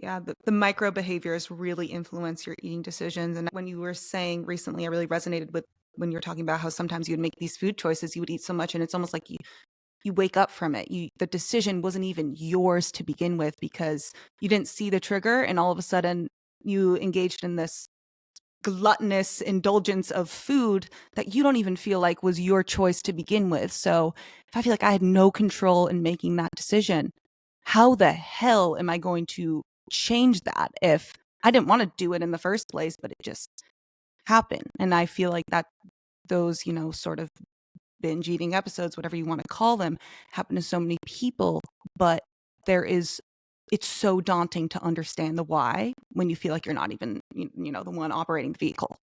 Yeah, the micro behaviors really influence your eating decisions. And when you were saying recently, I really resonated with when you were talking about how sometimes you would make these food choices, you would eat so much, and it's almost like you wake up from it. The decision wasn't even yours to begin with because you didn't see the trigger, and all of a sudden you engaged in this gluttonous indulgence of food that you don't even feel like was your choice to begin with. So if I feel like I had no control in making that decision, how the hell am I going to change that if I didn't want to do it in the first place, but it just happened? And I feel like that those, sort of binge eating episodes, whatever you want to call them, happen to so many people, but it's so daunting to understand the why when you feel like you're not even, the one operating the vehicle.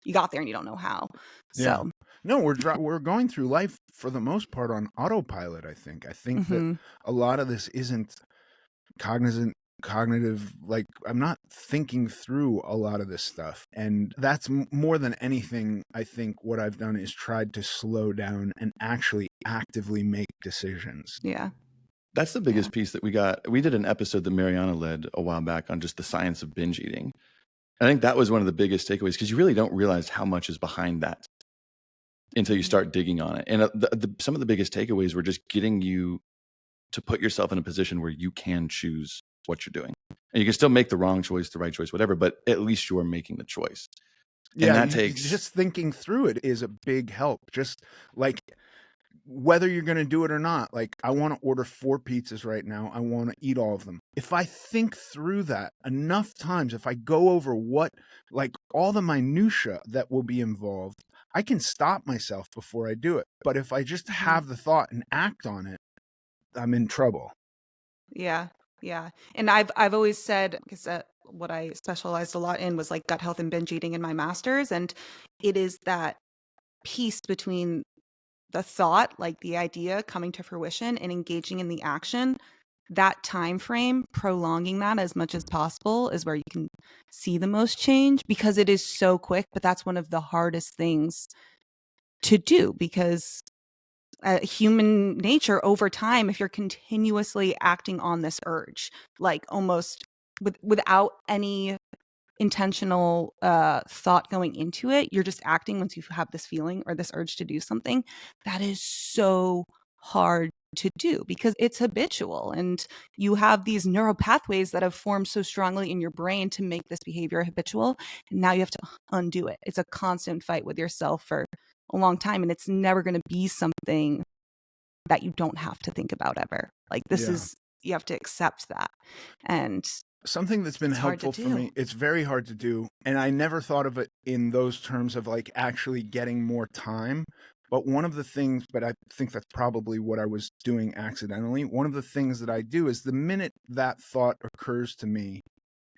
You got there and you don't know how. So no, we're going through life for the most part on autopilot. I think that a lot of this isn't cognitive, like I'm not thinking through a lot of this stuff, and that's more than anything. I think what I've done is tried to slow down and actually actively make decisions. That's the biggest piece that we got. We did an episode that Mariana led a while back on just the science of binge eating. I think that was one of the biggest takeaways because you really don't realize how much is behind that until you start digging on it. And some of the biggest takeaways were just getting you to put yourself in a position where you can choose what you're doing. And you can still make the wrong choice, the right choice, whatever, but at least you're making the choice. And that takes just thinking through it is a big help. Just like whether you're going to do it or not, like I want to order 4 pizzas right now. I want to eat all of them. If I think through that enough times, if I go over what, like all the minutia that will be involved, I can stop myself before I do it. But if I just have the thought and act on it, I'm in trouble. Yeah, yeah. And I've always said, because what I specialized a lot in was like gut health and binge eating in my master's, and it is that piece between the thought, like the idea coming to fruition and engaging in the action. That time frame, prolonging that as much as possible is where you can see the most change, because it is so quick. But that's one of the hardest things to do, because human nature over time, if you're continuously acting on this urge, like almost without any intentional thought going into it, you're just acting once you have this feeling or this urge to do something. That is so hard to do because it's habitual, and you have these neural pathways that have formed so strongly in your brain to make this behavior habitual, and now you have to undo it. It's a constant fight with yourself for a long time, and it's never going to be something that you don't have to think about ever. Like this is, you have to accept that. And something that's been helpful for me, it's very hard to do, and I never thought of it in those terms of like actually getting more time. But one of the things, but I think that's probably what I was doing accidentally. One of the things that I do is the minute that thought occurs to me,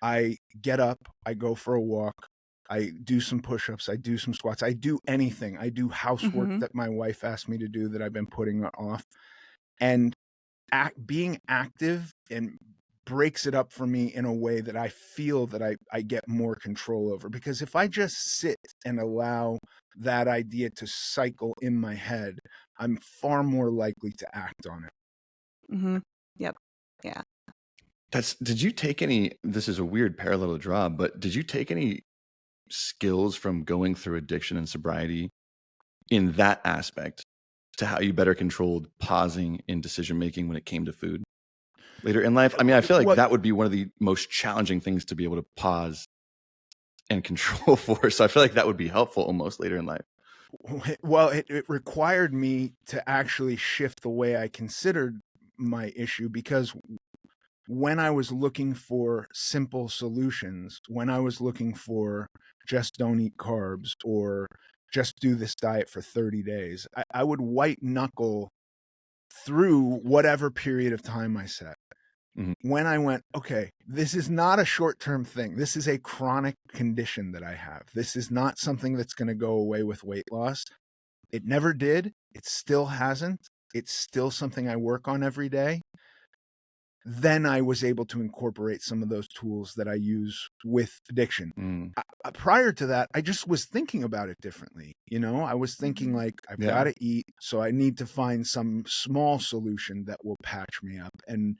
I get up, I go for a walk, I do some push-ups, I do some squats, I do anything. I do housework that my wife asked me to do that I've been putting off. And being active and breaks it up for me in a way that I feel that I get more control over. Because if I just sit and allow that idea to cycle in my head, I'm far more likely to act on it. Yep. Yeah. Did you take any, this is a weird parallel to draw, but did you take any skills from going through addiction and sobriety in that aspect to how you better controlled pausing in decision making when it came to food later in life? I mean, I feel like that would be one of the most challenging things to be able to pause and control for. So I feel like that would be helpful almost later in life. Well, it required me to actually shift the way I considered my issue, because when I was looking for simple solutions, when I was looking for just don't eat carbs or just do this diet for 30 days, I would white knuckle through whatever period of time I set. When I went, okay, this is not a short-term thing. This is a chronic condition that I have. This is not something that's going to go away with weight loss. It never did. It still hasn't. It's still something I work on every day. Then I was able to incorporate some of those tools that I use with addiction. Prior to that, I just was thinking about it differently. You know, I was thinking like, I've got to eat, so I need to find some small solution that will patch me up. And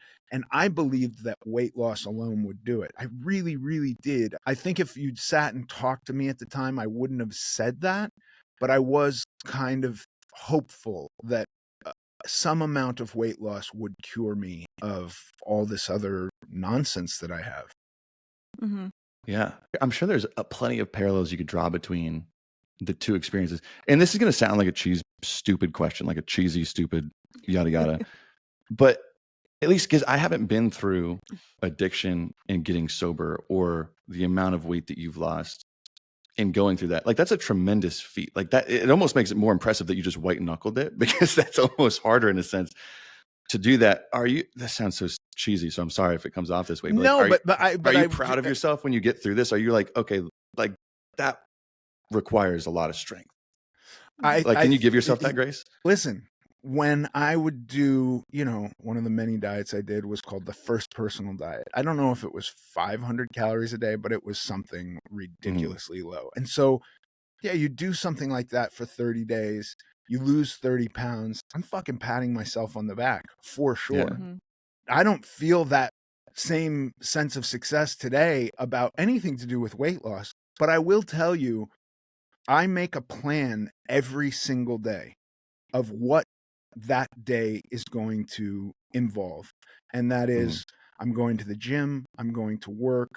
I believed that weight loss alone would do it. I really, really did. I think if you'd sat and talked to me at the time, I wouldn't have said that, but I was kind of hopeful that some amount of weight loss would cure me of all this other nonsense that I have. Yeah. I'm sure there's plenty of parallels you could draw between the two experiences. And this is going to sound like a stupid question, like a cheesy, stupid, yada, yada. But at least because I haven't been through addiction and getting sober or the amount of weight that you've lost in going through that. Like, that's a tremendous feat. Like that, it almost makes it more impressive that you just white knuckled it, because that's almost harder in a sense to do that. That sounds so cheesy, so I'm sorry if it comes off this way. But no, like, are you proud of yourself when you get through this? Are you like, okay, like that requires a lot of strength? Can you give yourself that grace? Listen, when I would do, one of the many diets I did was called the first personal diet. I don't know if it was 500 calories a day, but it was something ridiculously low. And so, yeah, you do something like that for 30 days, you lose 30 pounds. I'm fucking patting myself on the back for sure. I don't feel that same sense of success today about anything to do with weight loss, but I will tell you, I make a plan every single day of what that day is going to involve. And that is, I'm going to the gym, I'm going to work,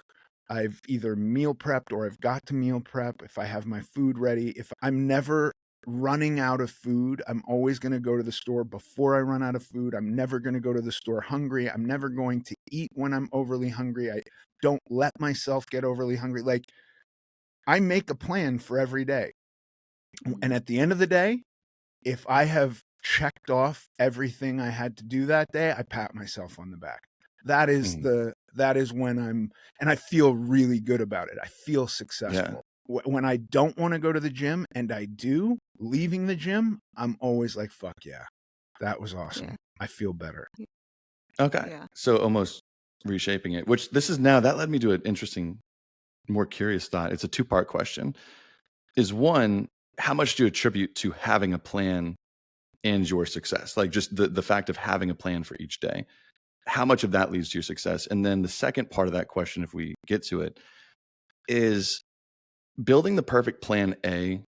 I've either meal prepped or I've got to meal prep, if I have my food ready, if I'm never running out of food. I'm always going to go to the store before I run out of food. I'm never going to go to the store hungry. I'm never going to eat when I'm overly hungry. I don't let myself get overly hungry. Like, I make a plan for every day. And at the end of the day, if I have checked off everything I had to do that day, I pat myself on the back. That is when and I feel really good about it. I feel successful. When I don't want to go to the gym and I do, leaving the gym, I'm always like, fuck yeah, that was awesome. Yeah. I feel better. Okay. Yeah. So almost reshaping it, which this is now, that led me to an interesting, more curious thought. It's a two-part question. Is one, how much do you attribute to having a plan and your success? Like just the fact of having a plan for each day. How much of that leads to your success? And then the second part of that question, if we get to it, is building the perfect plan A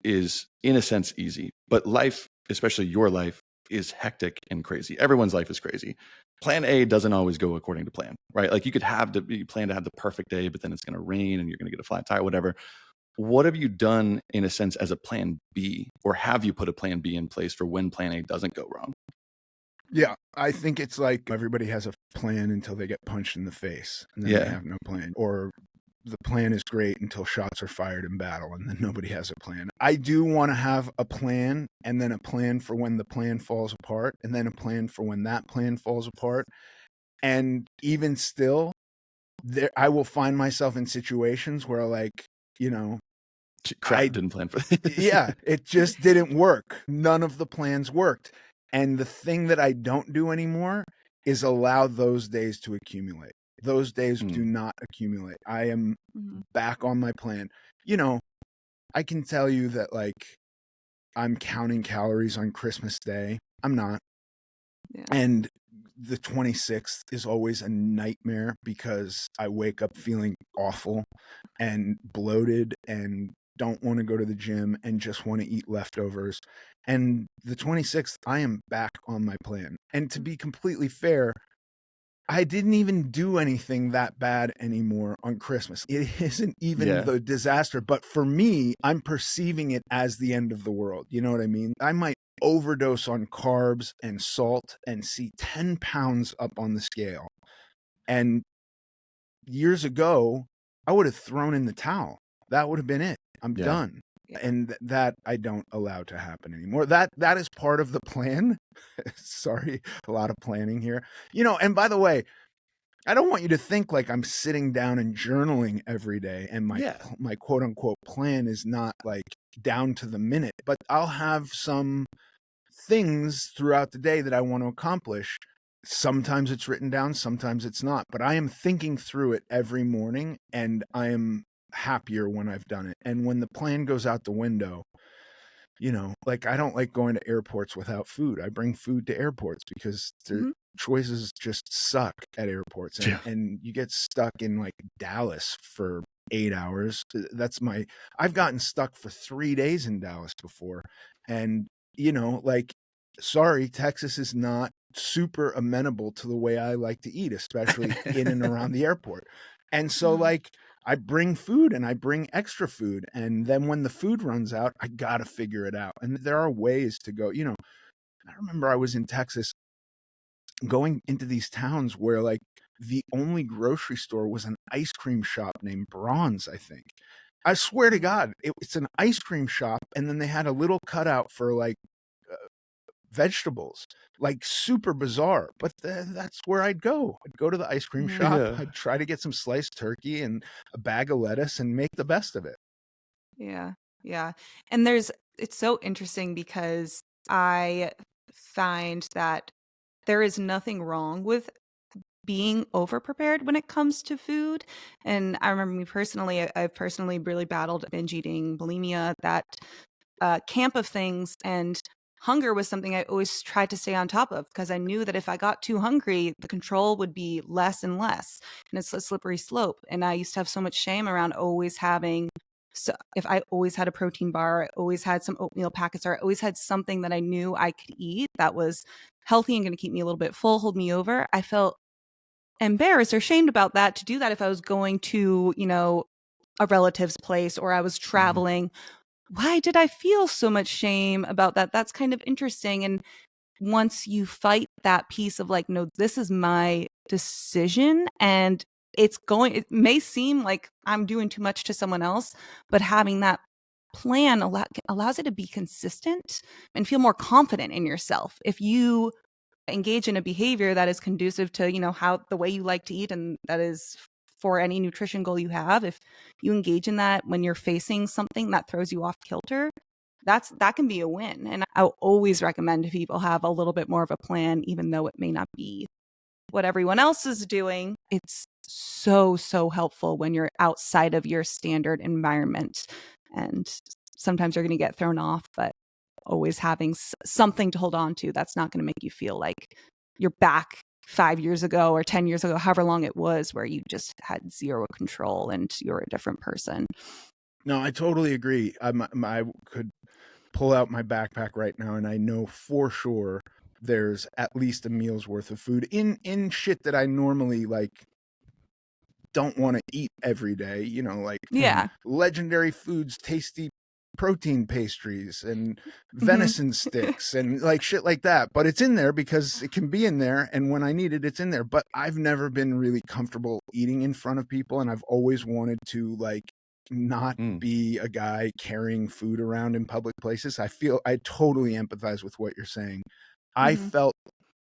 is in a sense easy, but life, especially your life, is hectic and crazy. Everyone's life is crazy. Plan A doesn't always go according to plan, right? Like you could plan to have the perfect day, but then it's going to rain and you're going to get a flat tire, whatever. What have you done in a sense as a plan B, or have you put a plan B in place for when plan A doesn't go wrong? Yeah, I think it's like everybody has a plan until they get punched in the face, and then they have no plan. Or the plan is great until shots are fired in battle, and then nobody has a plan. I do want to have a plan, and then a plan for when the plan falls apart, and then a plan for when that plan falls apart. And even still, I will find myself in situations where, like, Crap, didn't plan for this. Yeah, it just didn't work. None of the plans worked. And the thing that I don't do anymore is allow those days to accumulate. Those days do not accumulate. I am back on my plan. I can tell you that, like, I'm counting calories on Christmas Day. I'm not. Yeah. And the 26th is always a nightmare because I wake up feeling awful and bloated and don't want to go to the gym and just want to eat leftovers. And the 26th, I am back on my plan. And to be completely fair, I didn't even do anything that bad anymore on Christmas. It isn't even the disaster. But for me, I'm perceiving it as the end of the world. You know what I mean? I might overdose on carbs and salt and see 10 pounds up on the scale. And years ago, I would have thrown in the towel. That would have been it. I'm done. And that I don't allow to happen anymore. That is part of the plan. Sorry, a lot of planning here. And by the way, I don't want you to think like I'm sitting down and journaling every day and my quote unquote plan is not like down to the minute, but I'll have some things throughout the day that I want to accomplish. Sometimes it's written down, sometimes it's not, but I am thinking through it every morning and I am happier when I've done it. And when the plan goes out the window, like, I don't like going to airports without food. I bring food to airports because choices just suck at airports. And you get stuck in like Dallas for 8 hours. I've gotten stuck for 3 days in Dallas before. And, like, sorry, Texas is not super amenable to the way I like to eat, especially in and around the airport. And so, like, I bring food and I bring extra food. And then when the food runs out, I got to figure it out. And there are ways to go. I remember I was in Texas going into these towns where, like, the only grocery store was an ice cream shop named Bronze, I think. I swear to God, it's an ice cream shop. And then they had a little cutout for, like, vegetables, like, super bizarre, but that's where I'd go to the ice cream shop. I'd try to get some sliced turkey and a bag of lettuce and make the best of it. Yeah. And it's so interesting because I find that there is nothing wrong with being over prepared when it comes to food. And I remember me personally, I've personally really battled binge eating, bulimia, that camp of things. And hunger was something I always tried to stay on top of because I knew that if I got too hungry, the control would be less and less. And it's a slippery slope. And I used to have so much shame around always having. So if I always had a protein bar, I always had some oatmeal packets, or I always had something that I knew I could eat that was healthy and going to keep me a little bit full, hold me over, I felt embarrassed or shamed about that to do that if I was going to, a relative's place or I was traveling. why did I feel so much shame about that? That's kind of interesting. And once you fight that piece of like, no, this is my decision, and it may seem like I'm doing too much to someone else, but having that plan allows it to be consistent and feel more confident in yourself. If you engage in a behavior that is conducive to, how the way you like to eat, and that is for any nutrition goal you have, if you engage in that when you're facing something that throws you off kilter, that can be a win. And I always recommend people have a little bit more of a plan, even though it may not be what everyone else is doing. It's so helpful when you're outside of your standard environment. And sometimes you're going to get thrown off, but always having something to hold on to that's not going to make you feel like you're back 5 years ago or 10 years ago, however long it was, where you just had zero control and you're a different person. No, I totally agree. I could pull out my backpack right now, and I know for sure there's at least a meal's worth of food in shit that I normally like don't want to eat every day. Like Yeah. legendary foods, tasty protein pastries and Mm-hmm. venison sticks and like shit like that. But it's in there because it can be in there, and when I need it, it's in there. But I've never been really comfortable eating in front of people, and I've always wanted to like not be a guy carrying food around in public places. I totally empathize with what you're saying. I felt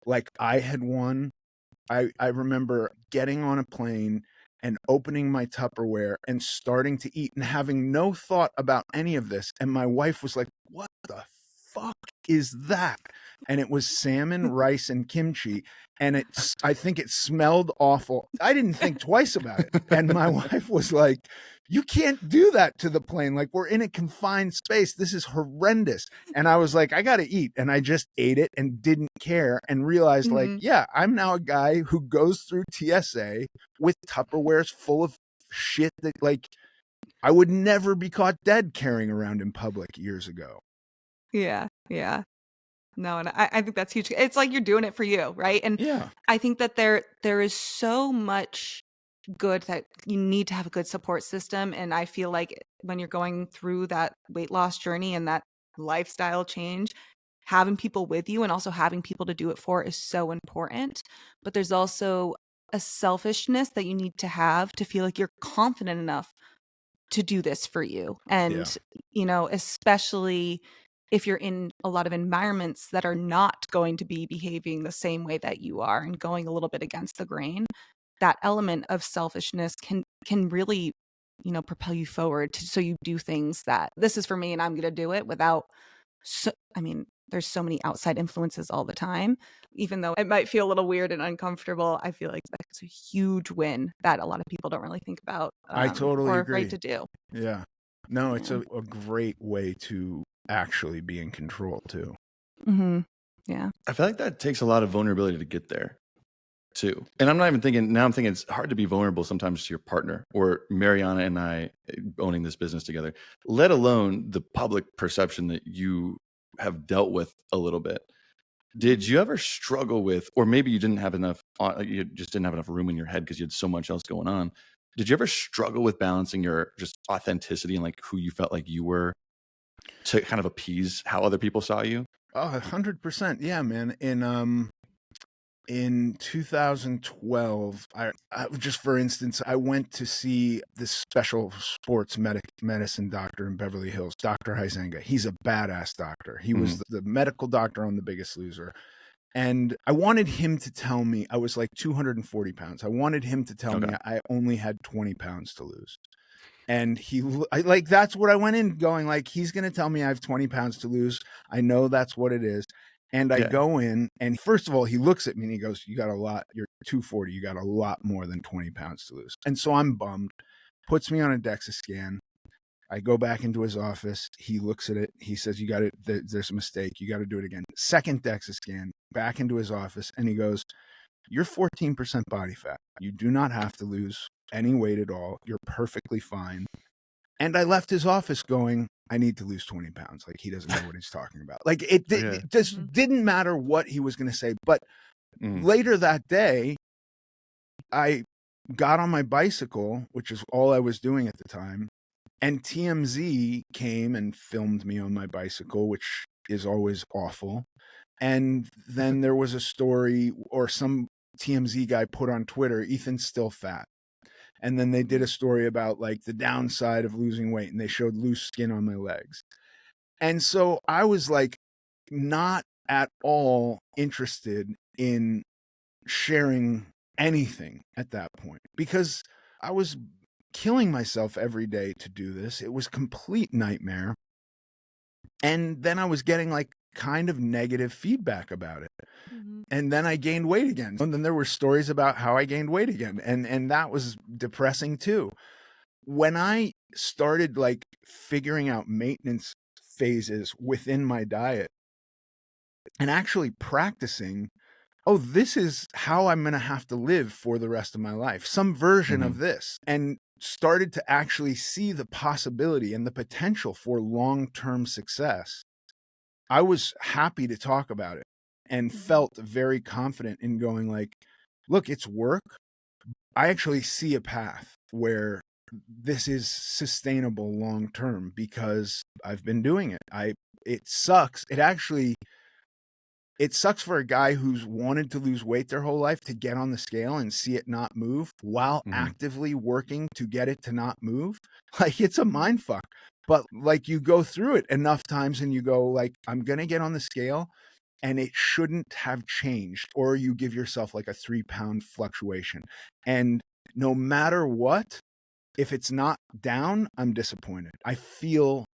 like I had won. I remember getting on a plane and opening my Tupperware and starting to eat and having no thought about any of this. And my wife was like, "What the fuck is that?" And it was salmon, rice, and kimchi. And I think it smelled awful. I didn't think twice about it. And my wife was like, "You can't do that to the plane. Like, we're in a confined space. This is horrendous." And I was like, "I got to eat." And I just ate it and didn't care, and realized like, yeah, I'm now a guy who goes through TSA with Tupperwares full of shit that like I would never be caught dead carrying around in public years ago. Yeah. No, and I think that's huge. It's like you're doing it for you, right? And Yeah. I think that there is so much good that you need to have a good support system. And I feel like when you're going through that weight loss journey and that lifestyle change, having people with you and also having people to do it for is so important. But there's also a selfishness that you need to have to feel like you're confident enough to do this for you. And, especially if you're in a lot of environments that are not going to be behaving the same way that you are and going a little bit against the grain, that element of selfishness can really, propel you forward so you do things that this is for me and I'm going to do it without, there's so many outside influences all the time. Even though it might feel a little weird and uncomfortable, I feel like that's a huge win that a lot of people don't really think about I totally or agree. afraid to do. Yeah. No, it's a great way to actually be in control too. Mm-hmm. Yeah. I feel like that takes a lot of vulnerability to get there too. And I'm not even thinking, now I'm thinking it's hard to be vulnerable sometimes to your partner or Mariana and I owning this business together, let alone the public perception that you have dealt with a little bit. Did you ever struggle with, or maybe you didn't have enough, you just didn't have enough room in your head because you had so much else going on. Did you ever struggle with balancing your just authenticity and like who you felt like you were to kind of appease how other people saw you? 100%. Yeah, man. In 2012, I just for instance, I went to see this special sports medicine doctor in Beverly Hills, Dr. Huizenga. He's a badass doctor. He was the medical doctor on The Biggest Loser. And I wanted him to tell me, I was like 240 pounds. I wanted him to tell me I only had 20 pounds to lose. And that's what I went in going, like, he's going to tell me I have 20 pounds to lose. I know that's what it is. And I go in, and first of all, he looks at me and he goes, "You got a lot, you're 240, you got a lot more than 20 pounds to lose." And so I'm bummed, puts me on a DEXA scan. I go back into his office. He looks at it. He says, "You got it. There's a mistake. You got to do it again." Second DEXA scan, back into his office. And he goes, "You're 14% body fat. You do not have to lose any weight at all. You're perfectly fine." And I left his office going, "I need to lose 20 pounds. Like, he doesn't know what he's talking about." Like, it just didn't matter what he was going to say. But later that day, I got on my bicycle, which is all I was doing at the time. And TMZ came and filmed me on my bicycle, which is always awful. And then there was a story, or some TMZ guy put on Twitter, Ethan's still fat. And then they did a story about like the downside of losing weight, and they showed loose skin on my legs. And so I was like not at all interested in sharing anything at that point, because I was killing myself every day to do this. It was complete nightmare. And then I was getting like kind of negative feedback about it. Mhm. And then I gained weight again. And then there were stories about how I gained weight again. And that was depressing too. When I started like figuring out maintenance phases within my diet and actually practicing, oh, this is how I'm going to have to live for the rest of my life, some version of this, and started to actually see the possibility and the potential for long-term success, I was happy to talk about it and felt very confident in going like, look, it's work. I actually see a path where this is sustainable long term because I've been doing it. It sucks. It sucks for a guy who's wanted to lose weight their whole life to get on the scale and see it not move while actively working to get it to not move. Like, it's a mind fuck. But like, you go through it enough times and you go like, I'm going to get on the scale and it shouldn't have changed, or you give yourself like a 3-pound fluctuation. And no matter what, if it's not down, I'm disappointed. I feel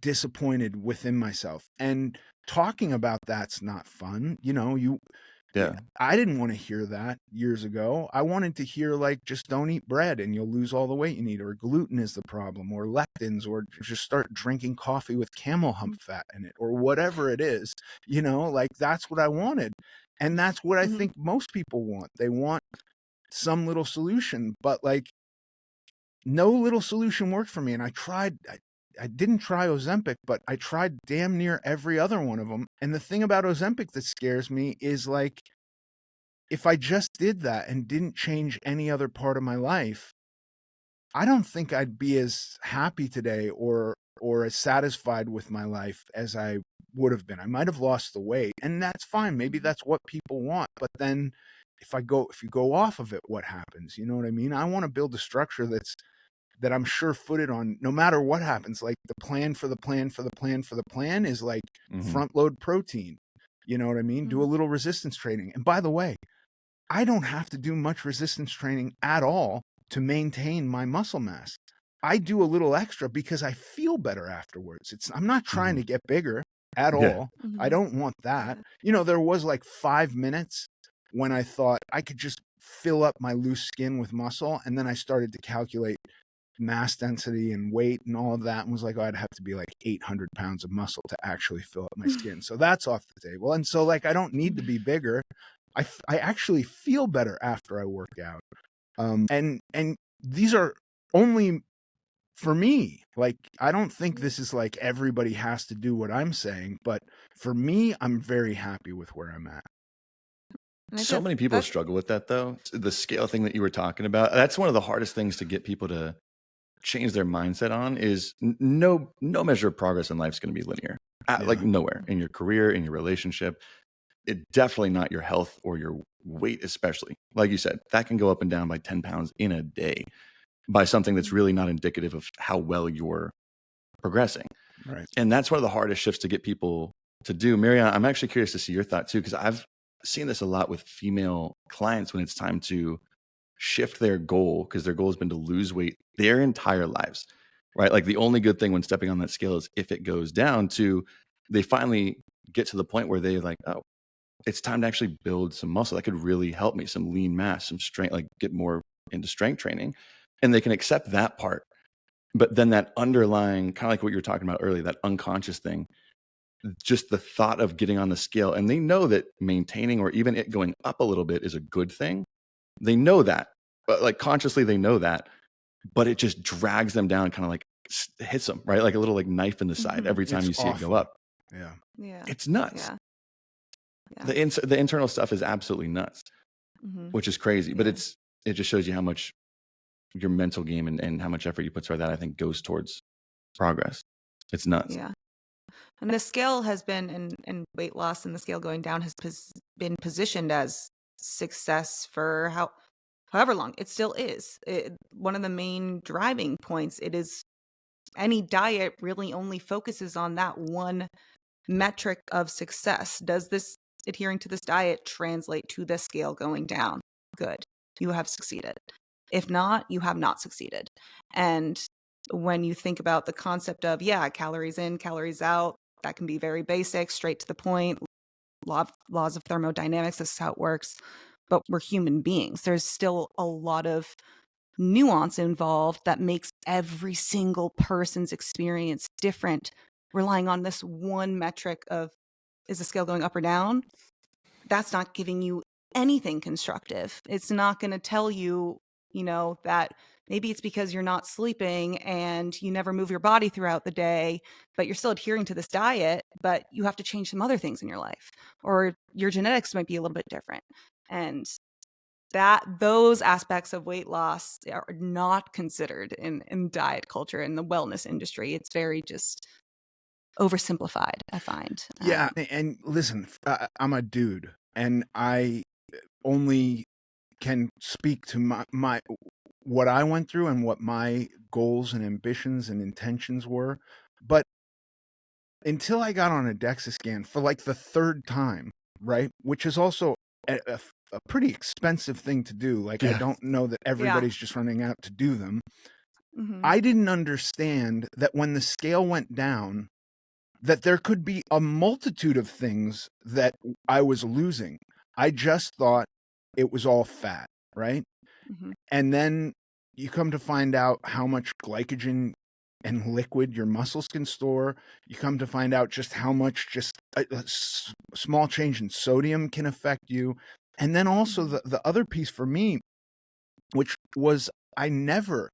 disappointed within myself. And talking about that's not fun. You know, I didn't want to hear that years ago. I wanted to hear like, just don't eat bread and you'll lose all the weight you need, or gluten is the problem, or lectins, or just start drinking coffee with camel hump fat in it, or whatever it is. You know, like, that's what I wanted. And that's what I think most people want. They want some little solution, but like, no little solution worked for me. And I didn't try Ozempic, but I tried damn near every other one of them. And the thing about Ozempic that scares me is like, if I just did that and didn't change any other part of my life, I don't think I'd be as happy today or as satisfied with my life as I would have been. I might have lost the weight, and that's fine. Maybe that's what people want. But then if you go off of it, what happens? You know what I mean? I want to build a structure that I'm sure footed on no matter what happens. Like, the plan for the plan for the plan for the plan is like front load protein. You know what I mean? Do a little resistance training. And by the way, I don't have to do much resistance training at all to maintain my muscle mass. I do a little extra because I feel better afterwards. I'm not trying to get bigger at all. I don't want that. You know, there was like 5 minutes when I thought I could just fill up my loose skin with muscle. And then I started to calculate mass density and weight and all of that, and was like, oh, I'd have to be like 800 pounds of muscle to actually fill up my skin. So that's off the table. And so like, I don't need to be bigger. I actually feel better after I work out. And these are only for me. Like, I don't think this is like everybody has to do what I'm saying, but for me, I'm very happy with where I'm at. So many people struggle with that, though. The scale thing that you were talking about, that's one of the hardest things to get people to change their mindset on. Is no measure of progress in life is going to be linear. Like, nowhere in your career, in your relationship. It definitely not your health or your weight, especially. Like you said, that can go up and down by 10 pounds in a day by something that's really not indicative of how well you're progressing. Right. And that's one of the hardest shifts to get people to do. Mariana, I'm actually curious to see your thought too, because I've seen this a lot with female clients when it's time to shift their goal, because their goal has been to lose weight their entire lives, right? Like, the only good thing when stepping on that scale is if it goes down, to they finally get to the point where they're like, oh, it's time to actually build some muscle that could really help me, some lean mass, some strength, like get more into strength training. And they can accept that part. But then that underlying, kind of like what you were talking about earlier, that unconscious thing, just the thought of getting on the scale, and they know that maintaining or even it going up a little bit is a good thing. They know that, but like consciously they know that, but it just drags them down, kind of like hits them, right? Like a little like knife in the side every time you see it go up. Yeah. It's nuts. The internal stuff is absolutely nuts, which is crazy, but it just shows you how much your mental game and how much effort you put toward that, I think goes towards progress. It's nuts. Yeah. And the scale has been, and weight loss and the scale going down has been positioned as success for however long. It still is. One of the main driving points, it is any diet really only focuses on that one metric of success. Does this adhering to this diet translate to the scale going down? Good. You have succeeded. If not, you have not succeeded. And when you think about the concept of, calories in, calories out, that can be very basic, straight to the point. Laws of thermodynamics, this is how it works. But we're human beings. There's still a lot of nuance involved that makes every single person's experience different, relying on this one metric of, is the scale going up or down? That's not giving you anything constructive. It's not going to tell you, that maybe it's because you're not sleeping and you never move your body throughout the day, but you're still adhering to this diet, but you have to change some other things in your life, or your genetics might be a little bit different. And those aspects of weight loss are not considered in diet culture, in the wellness industry. It's very just oversimplified, I find. Yeah, and listen, I'm a dude, and I only can speak to my what I went through and what my goals and ambitions and intentions were. But until I got on a DEXA scan for like the third time, right, which is also a pretty expensive thing to do. Like, I don't know that everybody's just running out to do them. I didn't understand that when the scale went down, that there could be a multitude of things that I was losing. I just thought it was all fat, right? And then you come to find out how much glycogen and liquid your muscles can store. You come to find out just how much just a small change in sodium can affect you. And then also the other piece for me, which was I never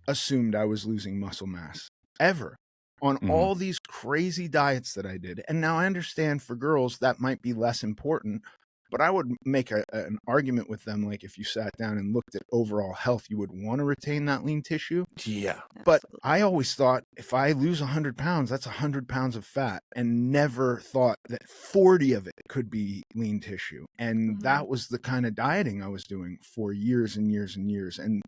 assumed I was losing muscle mass, ever, on all these crazy diets that I did. And now I understand for girls that might be less important, but I would make an argument with them, like if you sat down and looked at overall health, you would want to retain that lean tissue. Yeah. But I always thought if I lose 100 pounds, that's 100 pounds of fat, and never thought that 40 of it could be lean tissue. And that was the kind of dieting I was doing for years and years and years. And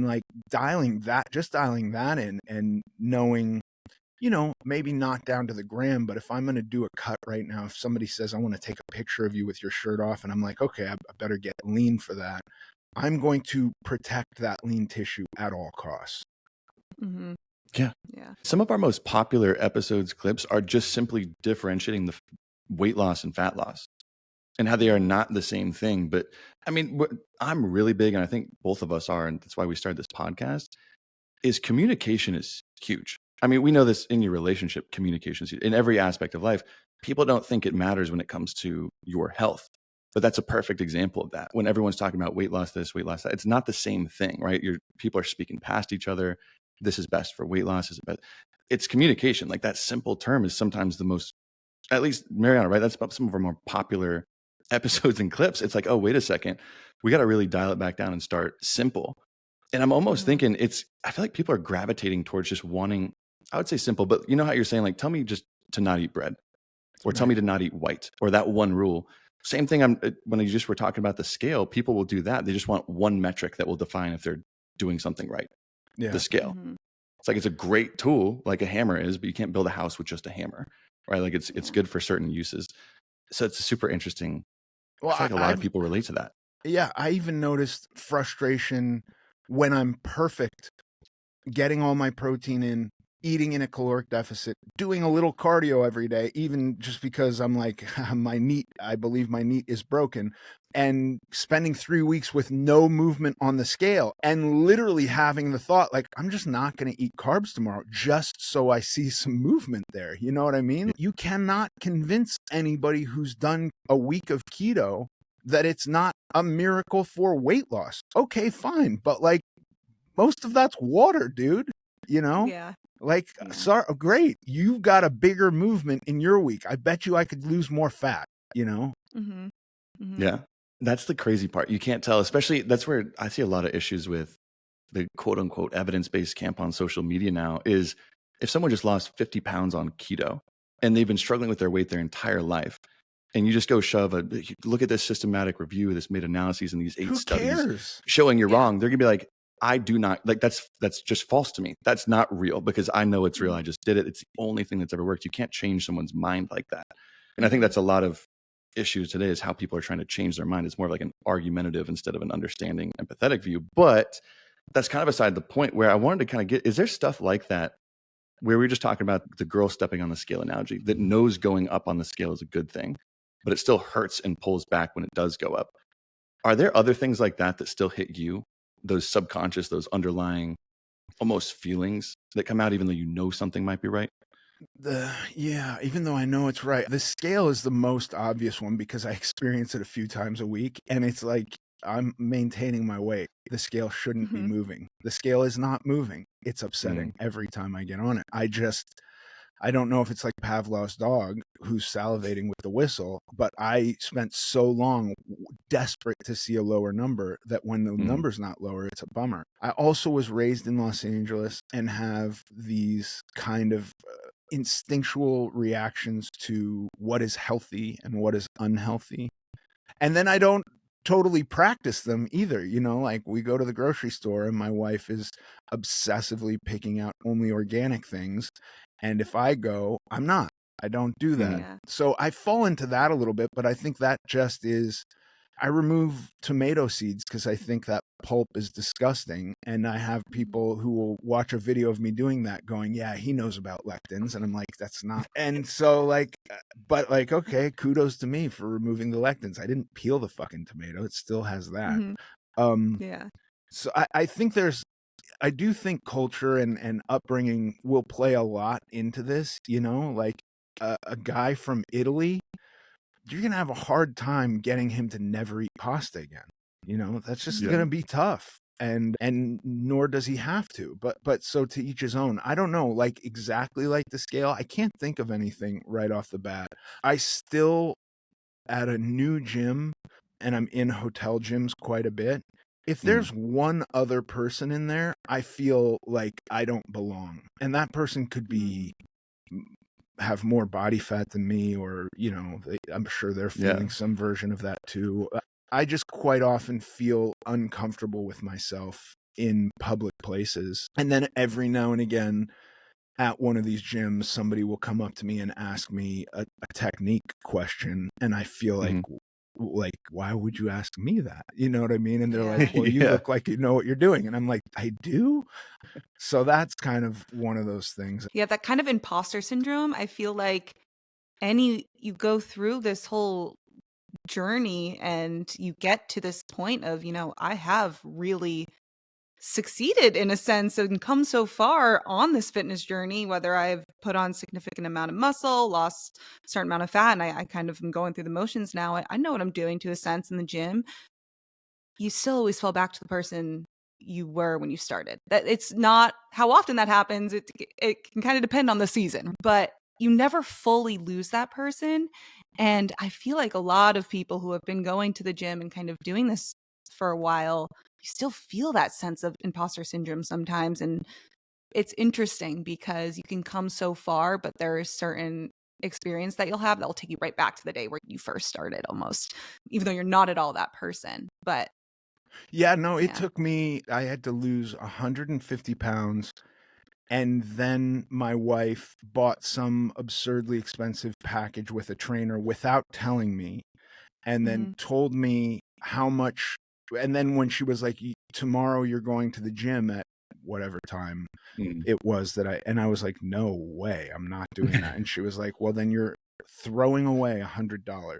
like dialing that in and knowing, maybe not down to the gram, but if I'm going to do a cut right now, if somebody says, I want to take a picture of you with your shirt off, and I'm like, okay, I better get lean for that, I'm going to protect that lean tissue at all costs. Yeah. Some of our most popular episodes clips are just simply differentiating the weight loss and fat loss and how they are not the same thing. But I mean, I'm really big, and I think both of us are, and that's why we started this podcast, is communication is huge. I mean, we know this in your relationship, communication is huge. In every aspect of life. People don't think it matters when it comes to your health. But that's a perfect example of that. When everyone's talking about weight loss this, weight loss that, it's not the same thing, right? People are speaking past each other. This is best for weight loss. It's communication. Like, that simple term is sometimes the most, at least Mariana, right? That's some of our more popular episodes and clips. It's like, oh, wait a second. We got to really dial it back down and start simple. And I'm almost thinking I feel like people are gravitating towards just wanting, I would say simple, but you know how you're saying, like, tell me just to not eat bread, or tell me to not eat white, or that one rule. Same thing. When you just were talking about the scale, people will do that. They just want one metric that will define if they're doing something right. Yeah. The scale. It's like, it's a great tool, like a hammer is, but you can't build a house with just a hammer, right? Like, it's good for certain uses. So it's super interesting. Well, I feel like a lot of people relate to that. Yeah, I even noticed frustration when I'm perfect, getting all my protein in, eating in a caloric deficit, doing a little cardio every day, even just because I'm like, I believe my knee is broken, and spending 3 weeks with no movement on the scale, and literally having the thought, like, I'm just not going to eat carbs tomorrow just so I see some movement there. You know what I mean? You cannot convince anybody who's done a week of keto that it's not a miracle for weight loss. Okay, fine. But like, most of that's water, dude. Yeah. Like, sorry, great. You've got a bigger movement in your week. I bet you I could lose more fat, Yeah. That's the crazy part. You can't tell, especially that's where I see a lot of issues with the quote unquote evidence-based camp on social media now is if someone just lost 50 pounds on keto and they've been struggling with their weight their entire life, and you just go look at this systematic review, this meta-analyses and these 8 Who studies cares? showing you're Yeah. wrong, they're gonna be like, I do not like that's just false to me. That's not real because I know it's real. I just did it. It's the only thing that's ever worked. You can't change someone's mind like that. And I think that's a lot of issues today is how people are trying to change their mind. It's more like an argumentative instead of an understanding, empathetic view. But that's kind of beside the point. Where I wanted to kind of get, is there stuff like that where we were just talking about the girl stepping on the scale analogy that knows going up on the scale is a good thing, but it still hurts and pulls back when it does go up? Are there other things like that that still hit you? Those subconscious, those underlying almost feelings that come out even though you know something might be right? Yeah, even though I know it's right, the scale is the most obvious one because I experience it a few times a week, and it's like I'm maintaining my weight. The scale shouldn't be moving. The scale is not moving. It's upsetting every time I get on it. I don't know if it's like Pavlov's dog who's salivating with the whistle, but I spent so long desperate to see a lower number that when the number's not lower, it's a bummer. I also was raised in Los Angeles and have these kind of instinctual reactions to what is healthy and what is unhealthy. And then I don't totally practice them either. Like we go to the grocery store and my wife is obsessively picking out only organic things. And if I go, I don't do that. Yeah. So I fall into that a little bit, but I think that just is, I remove tomato seeds because I think that pulp is disgusting. And I have people who will watch a video of me doing that going, yeah, he knows about lectins. And I'm like, that's not. And so okay, kudos to me for removing the lectins. I didn't peel the fucking tomato. It still has that. Yeah. So I think I do think culture and upbringing will play a lot into this, like a guy from Italy, you're going to have a hard time getting him to never eat pasta again. That's just going to be tough. And nor does he have to, but so to each his own. I don't know, like exactly like the scale. I can't think of anything right off the bat. I still at a new gym, and I'm in hotel gyms quite a bit. If there's one other person in there, I feel like I don't belong. And that person could be have more body fat than me, or I'm sure they're feeling some version of that too. I just quite often feel uncomfortable with myself in public places. And then every now and again at one of these gyms, somebody will come up to me and ask me a technique question. And I feel like, why would you ask me that? You know what I mean? And they're like, well, you look like you know what you're doing. And I'm like, I do. So that's kind of one of those things. Yeah, that kind of imposter syndrome. I feel like you go through this whole journey and you get to this point of, I have really succeeded in a sense and come so far on this fitness journey, whether I've put on significant amount of muscle, lost a certain amount of fat, and I kind of am going through the motions now. I know what I'm doing to a sense in the gym. You still always fall back to the person you were when you started. That it's not how often that happens. It can kind of depend on the season, but you never fully lose that person. And I feel like a lot of people who have been going to the gym and kind of doing this for a while, you still feel that sense of imposter syndrome sometimes. And it's interesting because you can come so far, but there is certain experience that you'll have that will take you right back to the day where you first started almost, even though you're not at all that person. But it took me, I had to lose 150 pounds. And then my wife bought some absurdly expensive package with a trainer without telling me, and then told me how much. And then when she was like, tomorrow you're going to the gym at whatever time it was and I was like, no way, I'm not doing that. And she was like, well, then you're throwing away $100.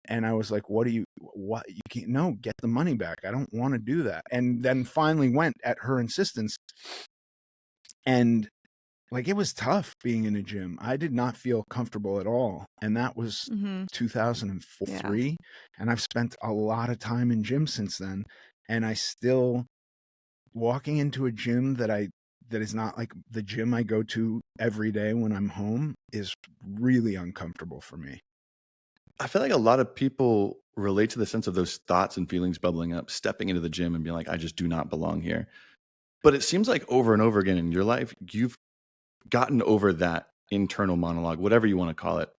And I was like, what you can't, no, get the money back. I don't want to do that. And then finally went at her insistence. And like, it was tough being in a gym. I did not feel comfortable at all. And that was 2003. And I've spent a lot of time in gyms since then. And I still, walking into a gym that is not like the gym I go to every day when I'm home is really uncomfortable for me. I feel like a lot of people relate to the sense of those thoughts and feelings bubbling up, stepping into the gym and being like, I just do not belong here. But it seems like over and over again in your life, you've gotten over that internal monologue, whatever you want to call it,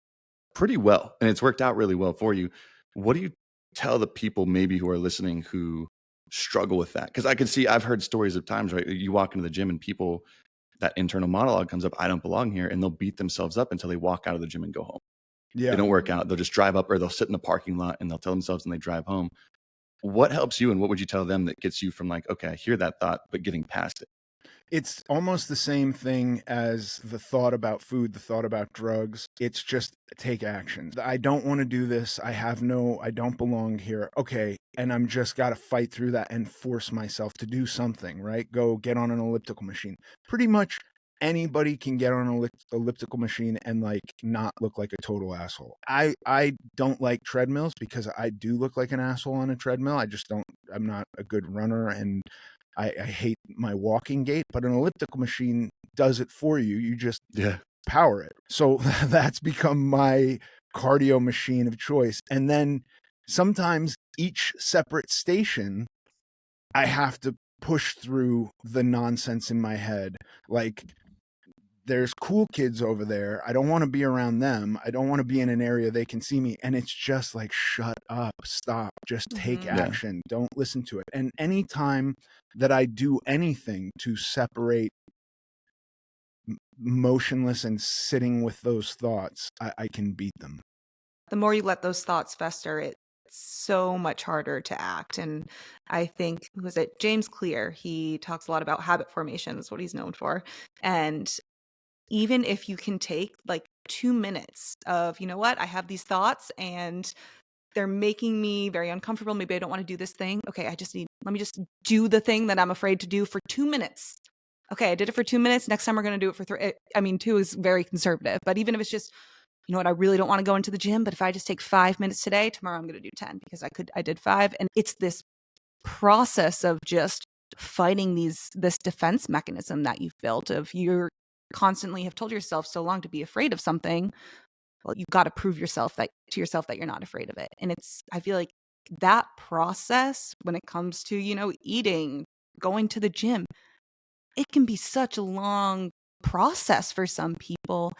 pretty well. And it's worked out really well for you. What do you tell the people maybe who are listening who struggle with that? Because I could see, I've heard stories of times, right? You walk into the gym and people, that internal monologue comes up, I don't belong here. And they'll beat themselves up until they walk out of the gym and go home. They Yeah. don't work out. They'll just drive up, or they'll sit in the parking lot and they'll tell themselves and they drive home. What helps you, and what would you tell them that gets you from like, okay, I hear that thought, but getting past it? It's almost the same thing as the thought about food, the thought about drugs. It's just take action. I don't want to do this. I don't belong here. Okay. And I'm just got to fight through that and force myself to do something, right? Go get on an elliptical machine. Pretty much anybody can get on an elliptical machine and like not look like a total asshole. I don't like treadmills because I do look like an asshole on a treadmill. I'm not a good runner, and I hate my walking gait, but an elliptical machine does it for you. You just power it. So that's become my cardio machine of choice. And then sometimes each separate station, I have to push through the nonsense in my head. Like, there's cool kids over there. I don't want to be around them. I don't want to be in an area they can see me. And it's just like, shut up, stop, just take action. Don't listen to it. And anytime that I do anything to separate motionless and sitting with those thoughts, I can beat them. The more you let those thoughts fester, it's so much harder to act. And I think, who was it? James Clear. He talks a lot about habit formation. That's what he's known for. And even if you can take like 2 minutes of, you know what, I have these thoughts and they're making me very uncomfortable. Maybe I don't want to do this thing. Okay, let me just do the thing that I'm afraid to do for 2 minutes. Okay, I did it for 2 minutes. Next time we're going to do it for 3. I mean, 2 is very conservative, but even if it's just, you know what, I really don't want to go into the gym, but if I just take 5 minutes today, tomorrow I'm going to do 10 because I did 5. And it's this process of just fighting this defense mechanism that you've built of you're constantly have told yourself so long to be afraid of something. Well, you've got to prove to yourself that you're not afraid of it. And I feel like that process when it comes to, eating, going to the gym, it can be such a long process for some people.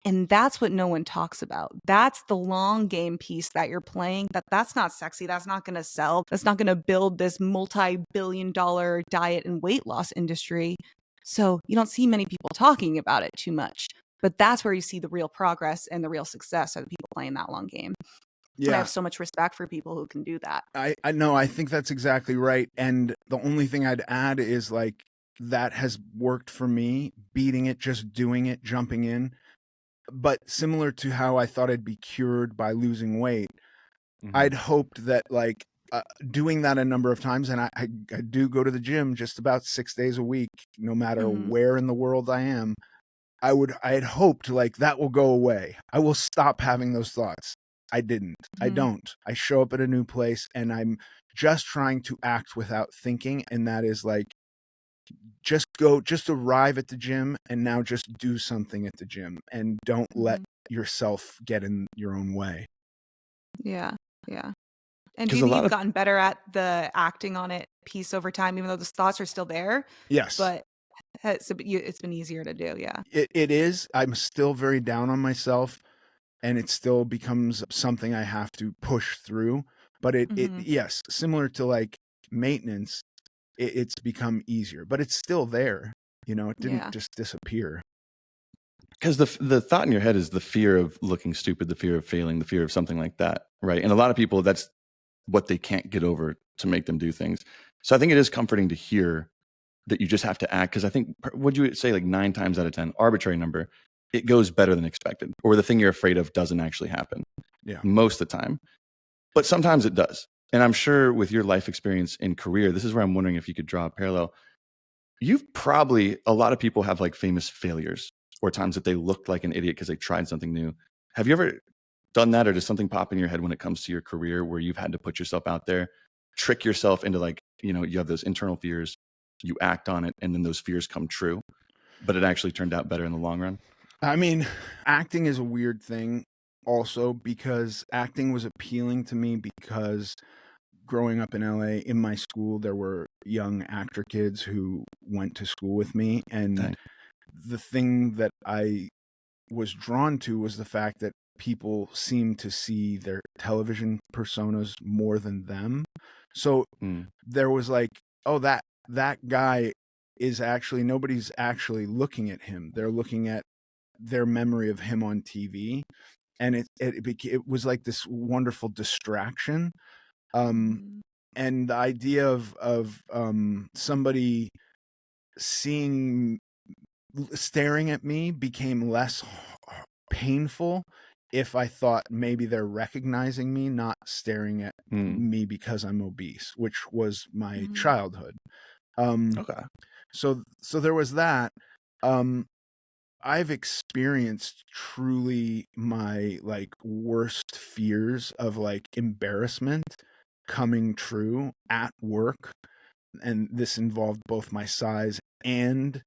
And that's what no one talks about. That's the long game piece that you're playing. That's not sexy. That's not going to sell. That's not going to build this multi-billion-dollar diet and weight loss industry. So you don't see many people talking about it too much. But that's where you see the real progress and the real success are the people playing that long game. Yeah. And I have so much respect for people who can do that. I know. I think that's exactly right. And the only thing I'd add is like, that has worked for me, beating it, just doing it, jumping in. But similar to how I thought I'd be cured by losing weight, I'd hoped that like doing that a number of times, and I do go to the gym just about 6 days a week, no matter where in the world I am. I had hoped like that will go away. I will stop having those thoughts. I didn't. I don't. I show up at a new place and I'm just trying to act without thinking, and that is like, just arrive at the gym and now just do something at the gym and don't let yourself get in your own way. Yeah. Yeah. And do you think you've gotten better at the acting on it piece over time, even though the thoughts are still there? Yes. But it's been easier to do. Yeah. It is. I'm still very down on myself and it still becomes something I have to push through. But yes, similar to like maintenance, it's become easier, but it's still there. It didn't just disappear. Because the thought in your head is the fear of looking stupid, the fear of failing, the fear of something like that, right? And a lot of people, that's what they can't get over to make them do things. So I think it is comforting to hear that you just have to act. Because I think, would you say like 9 times out of 10, arbitrary number, it goes better than expected, or the thing you're afraid of doesn't actually happen. Yeah, most of the time, but sometimes it does. And I'm sure with your life experience in career, this is where I'm wondering if you could draw a parallel. A lot of people have like famous failures or times that they looked like an idiot because they tried something new. Have you ever done that, or does something pop in your head when it comes to your career where you've had to put yourself out there, trick yourself into like, you have those internal fears, you act on it, and then those fears come true, but it actually turned out better in the long run? I mean, acting is a weird thing also, because acting was appealing to me because growing up in LA, in my school, there were young actor kids who went to school with me. And Dang. the thing that I was drawn to was the fact that people seemed to see their television personas more than them. So there was like, oh, that guy is actually, nobody's actually looking at him. They're looking at their memory of him on TV. And it was like this wonderful distraction. And the idea of somebody staring at me became less painful if I thought maybe they're recognizing me, not staring at me because I'm obese, which was my childhood. Okay. So there was that. I've experienced truly my like worst fears of like embarrassment coming true at work, and this involved both my size and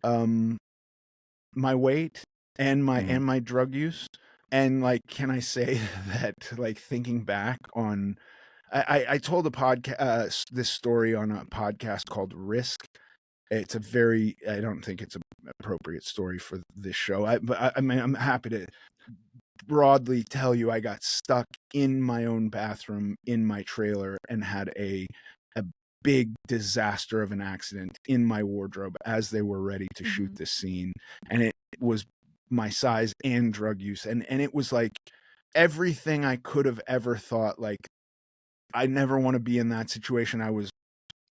my weight and my drug use. And like, can I say that like thinking back on, I told a podcast, this story on a podcast called Risk. It's a very, I don't think it's an appropriate story for this show. I mean, I'm happy to broadly tell you I got stuck in my own bathroom in my trailer and had a big disaster of an accident in my wardrobe as they were ready to shoot this scene. And it was my size and drug use. And it was like everything I could have ever thought, like, I never want to be in that situation. I was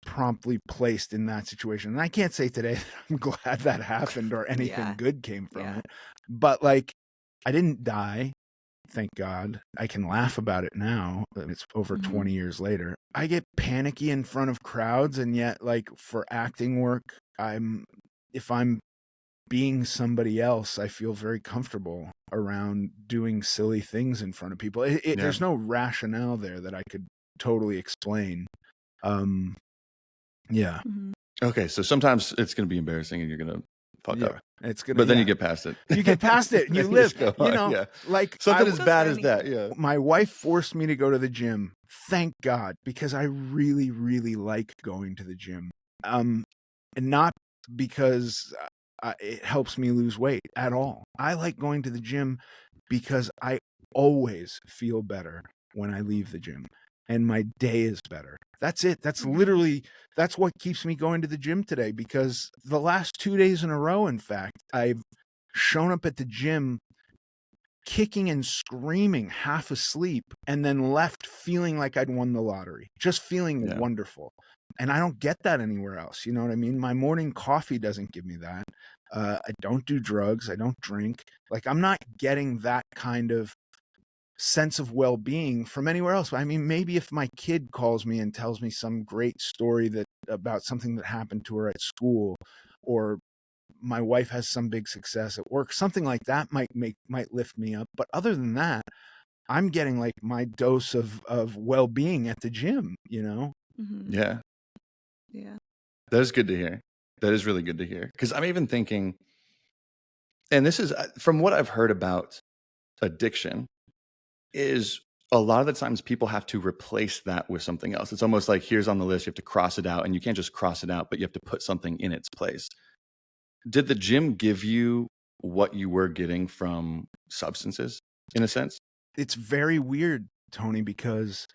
promptly placed in that situation. And I can't say today that I'm glad that happened or anything good came from it. But like, I didn't die. Thank God. I can laugh about it now. It's over 20 years later. I get panicky in front of crowds, and yet like for acting work, if I'm being somebody else, I feel very comfortable around doing silly things in front of people. There's no rationale there that I could totally explain. Yeah. Okay, so sometimes it's going to be embarrassing and you're going to fuck up. It's gonna, but then you get past it. You get past it. You live. You know, like something as bad as that. Yeah. My wife forced me to go to the gym. Thank God, because I really, really like going to the gym. And not because it helps me lose weight at all. I like going to the gym because I always feel better when I leave the gym. And my day is better. That's it. That's literally, that's what keeps me going to the gym today, because the last 2 days in a row, in fact, I've shown up at the gym kicking and screaming, half asleep, and then left feeling like I'd won the lottery, just feeling wonderful. And I don't get that anywhere else. You know what I mean? My morning coffee doesn't give me that. I don't do drugs. I don't drink. Like, I'm not getting that kind of sense of well-being from anywhere else. I mean, maybe if my kid calls me and tells me some great story about something that happened to her at school, or my wife has some big success at work, something like that might lift me up. But other than that, I'm getting like my dose of well-being at the gym, you know? Yeah. That is good to hear. That is really good to hear. Because I'm even thinking, and this is from what I've heard about addiction, is a lot of the times people have to replace that with something else. It's almost like, here's on the list, you have to cross it out, and you can't just cross it out, but you have to put something in its place. Did the gym give you what you were getting from substances, in a sense? It's very weird, Tony, because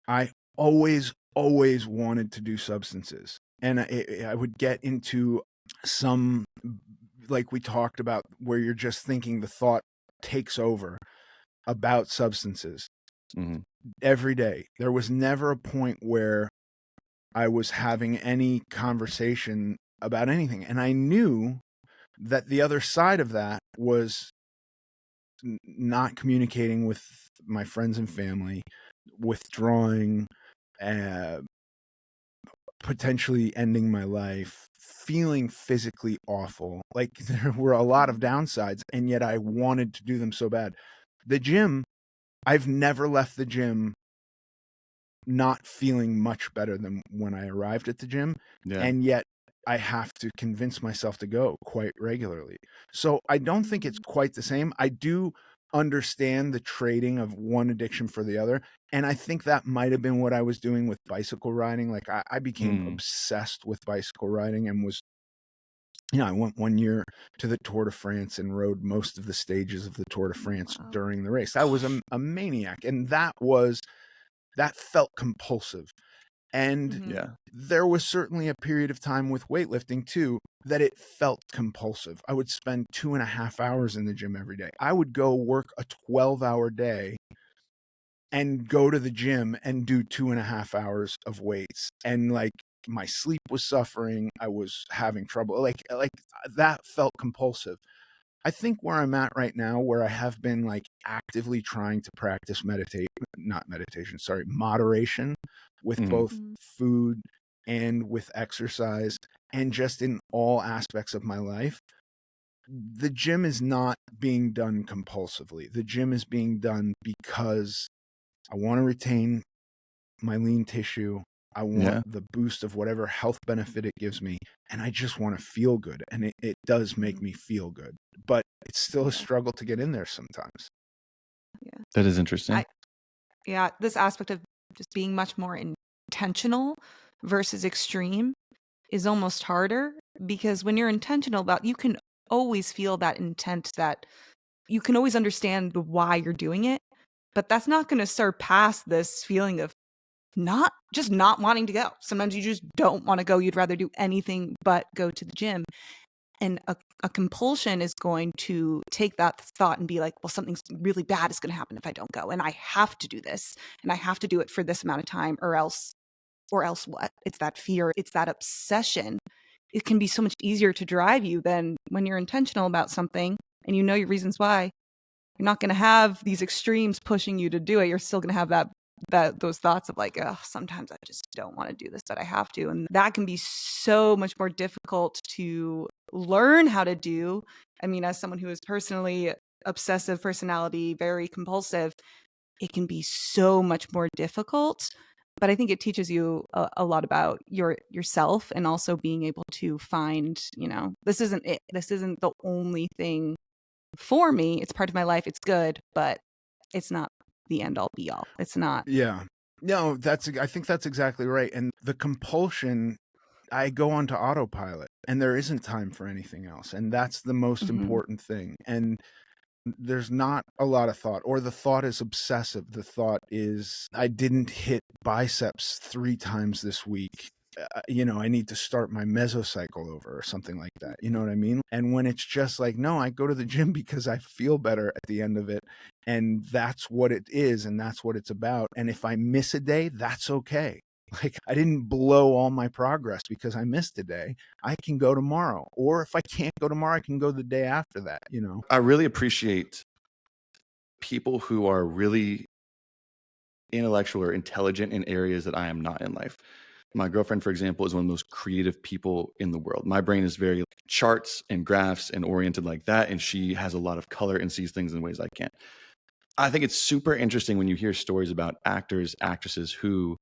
I always wanted to do substances. And I would get into some, like we talked about, where you're just thinking, the thought takes over about substances every day. There was never a point where I was having any conversation about anything. And I knew that the other side of that was not communicating with my friends and family, withdrawing, potentially ending my life, feeling physically awful. Like, there were a lot of downsides, and yet I wanted to do them so bad. The gym, I've never left the gym not feeling much better than when I arrived at the gym. And yet I have to convince myself to go quite regularly. So I don't think it's quite the same. I do understand the trading of one addiction for the other. And I think that might have been what I was doing with bicycle riding. Like I became obsessed with bicycle riding and was, I went one year to the Tour de France and rode most of the stages of the Tour de France during the race. I was a maniac. And that felt compulsive. And there was certainly a period of time with weightlifting too that it felt compulsive. I would spend 2.5 hours in the gym every day. I would go work a 12-hour day and go to the gym and do 2.5 hours of weights. And like my sleep was suffering. I was having trouble. Like that felt compulsive. I think where I'm at right now, where I have been like actively trying to practice moderation with both food and with exercise and just in all aspects of my life. The gym is not being done compulsively. The gym is being done because I want to retain my lean tissue. I want the boost of whatever health benefit it gives me. And I just want to feel good. And it does make me feel good. But it's still a struggle to get in there sometimes. Yeah. That is interesting. This aspect of just being much more intentional versus extreme is almost harder, because when you're intentional about, you can always feel that intent, that you can always understand the why you're doing it, but that's not going to surpass this feeling of not wanting to go. Sometimes you just don't want to go. You'd rather do anything but go to the gym. And a compulsion is going to take that thought and be like, well, something really bad is going to happen if I don't go. And I have to do this. And I have to do it for this amount of time, or else what? It's that fear. It's that obsession. It can be so much easier to drive you than when you're intentional about something and you know your reasons why. You're not going to have these extremes pushing you to do it. You're still going to have those thoughts of like, oh, sometimes I just don't want to do this, but I have to. And that can be so much more difficult to learn how to do. I mean, as someone who is personally obsessive personality, very compulsive, it can be so much more difficult. But I think it teaches you a lot about yourself, and also being able to find, this isn't it. This isn't the only thing for me. It's part of my life. It's good, but it's not the end all be all. It's not. Yeah. No, I think that's exactly right. And the compulsion, I go onto autopilot and there isn't time for anything else. And that's the most important thing. And there's not a lot of thought, or the thought is obsessive. The thought is, I didn't hit biceps 3 times this week. I need to start my mesocycle over or something like that. You know what I mean? And when it's just like, no, I go to the gym because I feel better at the end of it. And that's what it is. And that's what it's about. And if I miss a day, that's okay. Like, I didn't blow all my progress because I missed a day. I can go tomorrow. Or if I can't go tomorrow, I can go the day after that, I really appreciate people who are really intellectual or intelligent in areas that I am not in life. My girlfriend, for example, is one of the most creative people in the world. My brain is very charts and graphs and oriented like that. And she has a lot of color and sees things in ways I can't. I think it's super interesting when you hear stories about actors, actresses who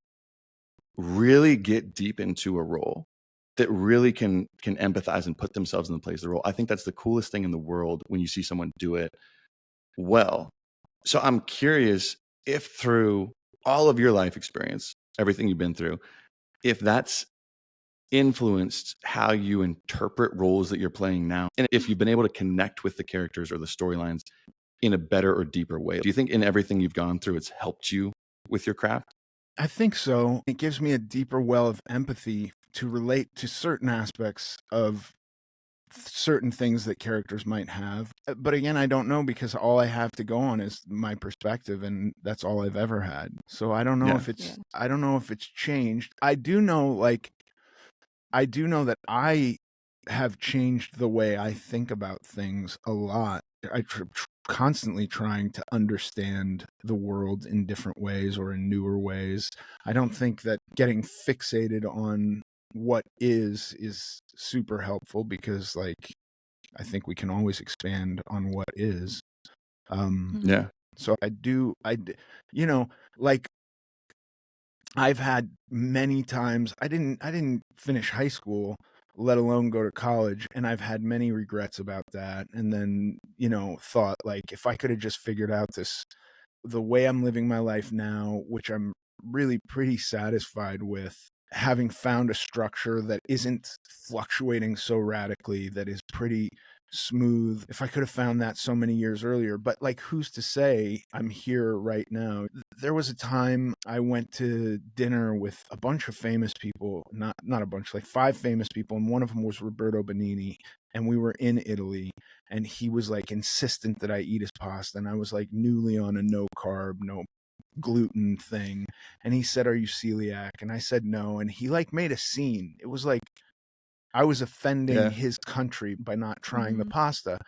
really get deep into a role, that really can empathize and put themselves in the place of the role. I think that's the coolest thing in the world when you see someone do it well. So I'm curious if through all of your life experience, everything you've been through, if that's influenced how you interpret roles that you're playing now, and if you've been able to connect with the characters or the storylines in a better or deeper way. Do you think in everything you've gone through, it's helped you with your craft? I think so. It gives me a deeper well of empathy to relate to certain aspects of certain things that characters might have. But again, I don't know, because all I have to go on is my perspective, and that's all I've ever had. So I don't know if it's changed. I do know that I have changed the way I think about things a lot. I constantly trying to understand the world in different ways or in newer ways. I don't think that getting fixated on what is super helpful, because I think we can always expand on what is. So like, I've had many times, I didn't finish high school let alone go to college. And I've had many regrets about that. And then, thought like if I could have just figured out the way I'm living my life now, which I'm really pretty satisfied with, having found a structure that isn't fluctuating so radically, that is pretty smooth. If I could have found that so many years earlier, but like, who's to say I'm here right now? There was a time I went to dinner with a bunch of famous people, not a bunch, like 5 famous people, and one of them was Roberto Benigni, and we were in Italy, and he was like insistent that I eat his pasta, and I was like newly on a no carb, no gluten thing, and he said, "Are you celiac?" And I said no, and he like made a scene. It was like I was offending Yeah. his country by not trying the Mhm. pasta.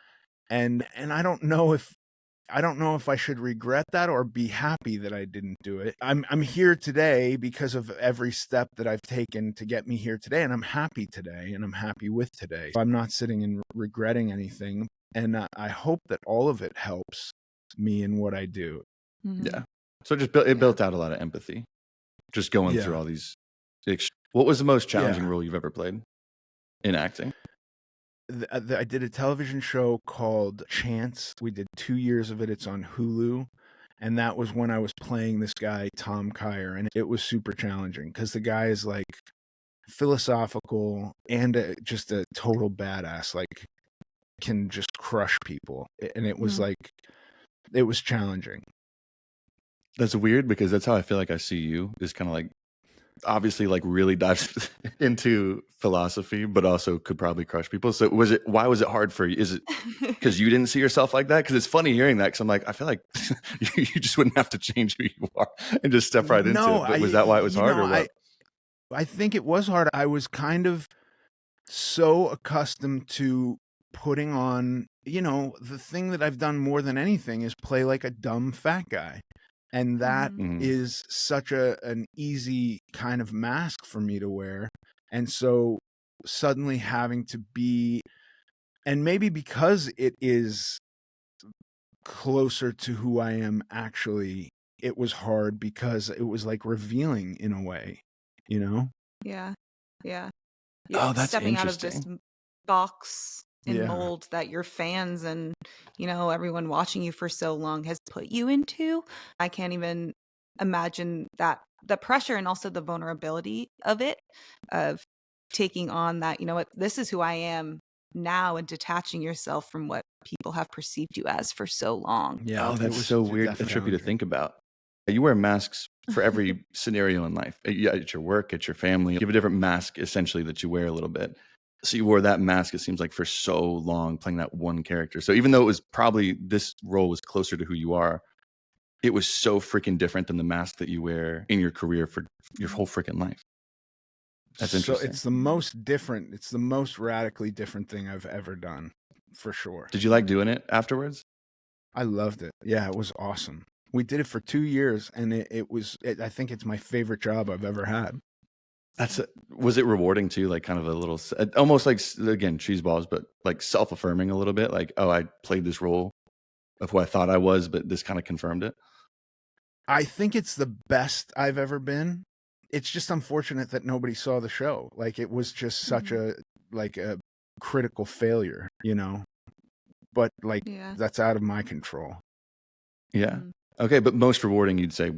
And I don't know if I should regret that or be happy that I didn't do it. I'm here today because of every step that I've taken to get me here today, and I'm happy today, and I'm happy with today. I'm not sitting and regretting anything, and I hope that all of it helps me in what I do. Mhm. Yeah. So it built out a lot of empathy, just going through Yeah. all these. What was the most challenging Yeah. role you've ever played in acting? I did a television show called Chance. We did 2 years of it. It's on Hulu. And that was when I was playing this guy, Tom Kyer. And it was super challenging because the guy is like philosophical and just a total badass, like can just crush people. And it was Mhm. like, it was challenging. That's weird because that's how I feel like I see you, is kind of like, obviously like really dives into philosophy, but also could probably crush people. So why was it hard for you? Is it because you didn't see yourself like that? Because it's funny hearing that, because I'm like, I feel like you just wouldn't have to change who you are and just step right into No, it. But was that why it was hard, or what? I think it was hard. I was kind of so accustomed to putting on, the thing that I've done more than anything is play like a dumb fat guy. And that Mhm. is such an easy kind of mask for me to wear. And so suddenly having to be, and maybe because it is closer to who I am actually, it was hard because it was like revealing in a way, you know? Yeah. Yeah. Oh, that's Stepping out of this interesting. box and Yeah. mold that your fans and everyone watching you for so long has put you into. I can't even imagine that, the pressure and also the vulnerability of it, of taking on that, what, this is who I am now, and detaching yourself from what people have perceived you as for so long. Yeah. Oh, It that's was so weird and definitely trippy to challenging. think about. You wear masks for every scenario in life. At your work, at your family. You have a different mask essentially that you wear a little bit. So you wore that mask, it seems like, for so long, playing that one character. So even though it was probably, this role was closer to who you are, it was so freaking different than the mask that you wear in your career for your whole freaking life. That's So interesting. it's the most different, it's the most radically different thing I've ever done, for sure. Did you like doing it afterwards? I loved it. Yeah, it was awesome. We did it for 2 years, and I think it's my favorite job I've ever had. Was it rewarding too? Like kind of a little, almost like, again, cheeseballs, but like self-affirming a little bit. Like, oh, I played this role of who I thought I was, but this kind of confirmed it. I think it's the best I've ever been. It's just unfortunate that nobody saw the show. Like, it was just such Mhm. a critical failure, But like, Yeah. that's out of my control. Yeah. Mhm. Okay, but most rewarding, you'd say,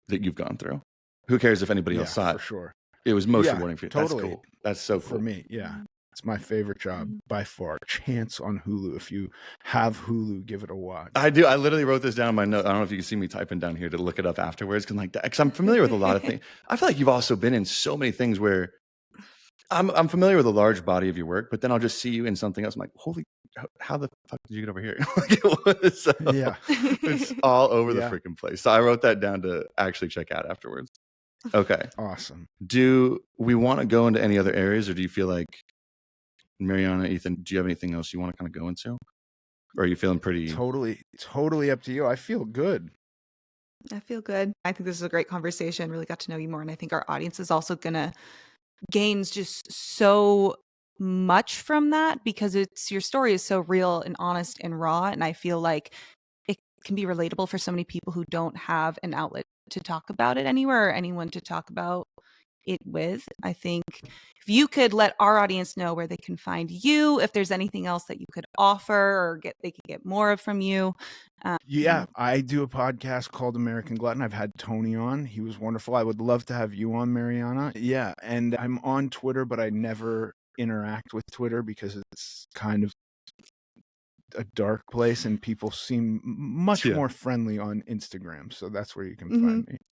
that you've gone through. Who cares if anybody Yeah, else saw for it? sure. It was most Yeah, rewarding for you. That's totally. cool. That's so For cool. me, yeah. Mhm. It's my favorite job Mhm. by far. Chance on Hulu. If you have Hulu, give it a watch. I do. I literally wrote this down in my note. I don't know if you can see me typing down here to look it up afterwards, because I'm familiar with a lot of things. I feel like you've also been in so many things where I'm familiar with a large body of your work, but then I'll just see you in something else. I'm like, holy, how the fuck did you get over here? Yeah. It's all over the Yeah. freaking place. So I wrote that down to actually check out afterwards. Okay. Awesome. Do we want to go into any other areas, or do you feel like, Mariana, Ethan, do you have anything else you want to kind of go into? Or are you feeling pretty? Totally up to you. I feel good. I feel good. I think this is a great conversation. Really got to know you more. And I think our audience is also going to gain just so much from that, because your story is so real and honest and raw. And I feel like it can be relatable for so many people who don't have an outlet to talk about it anywhere, or anyone to talk about it with. I think if you could let our audience know where they can find you, if there's anything else that you could offer or they could get more of from you. Yeah, I do a podcast called American Glutton. I've had Tony on. He was wonderful. I would love to have you on, Mariana. Yeah, and I'm on Twitter, but I never interact with Twitter because it's kind of a dark place and people seem much more friendly on Instagram. So that's where you can find me.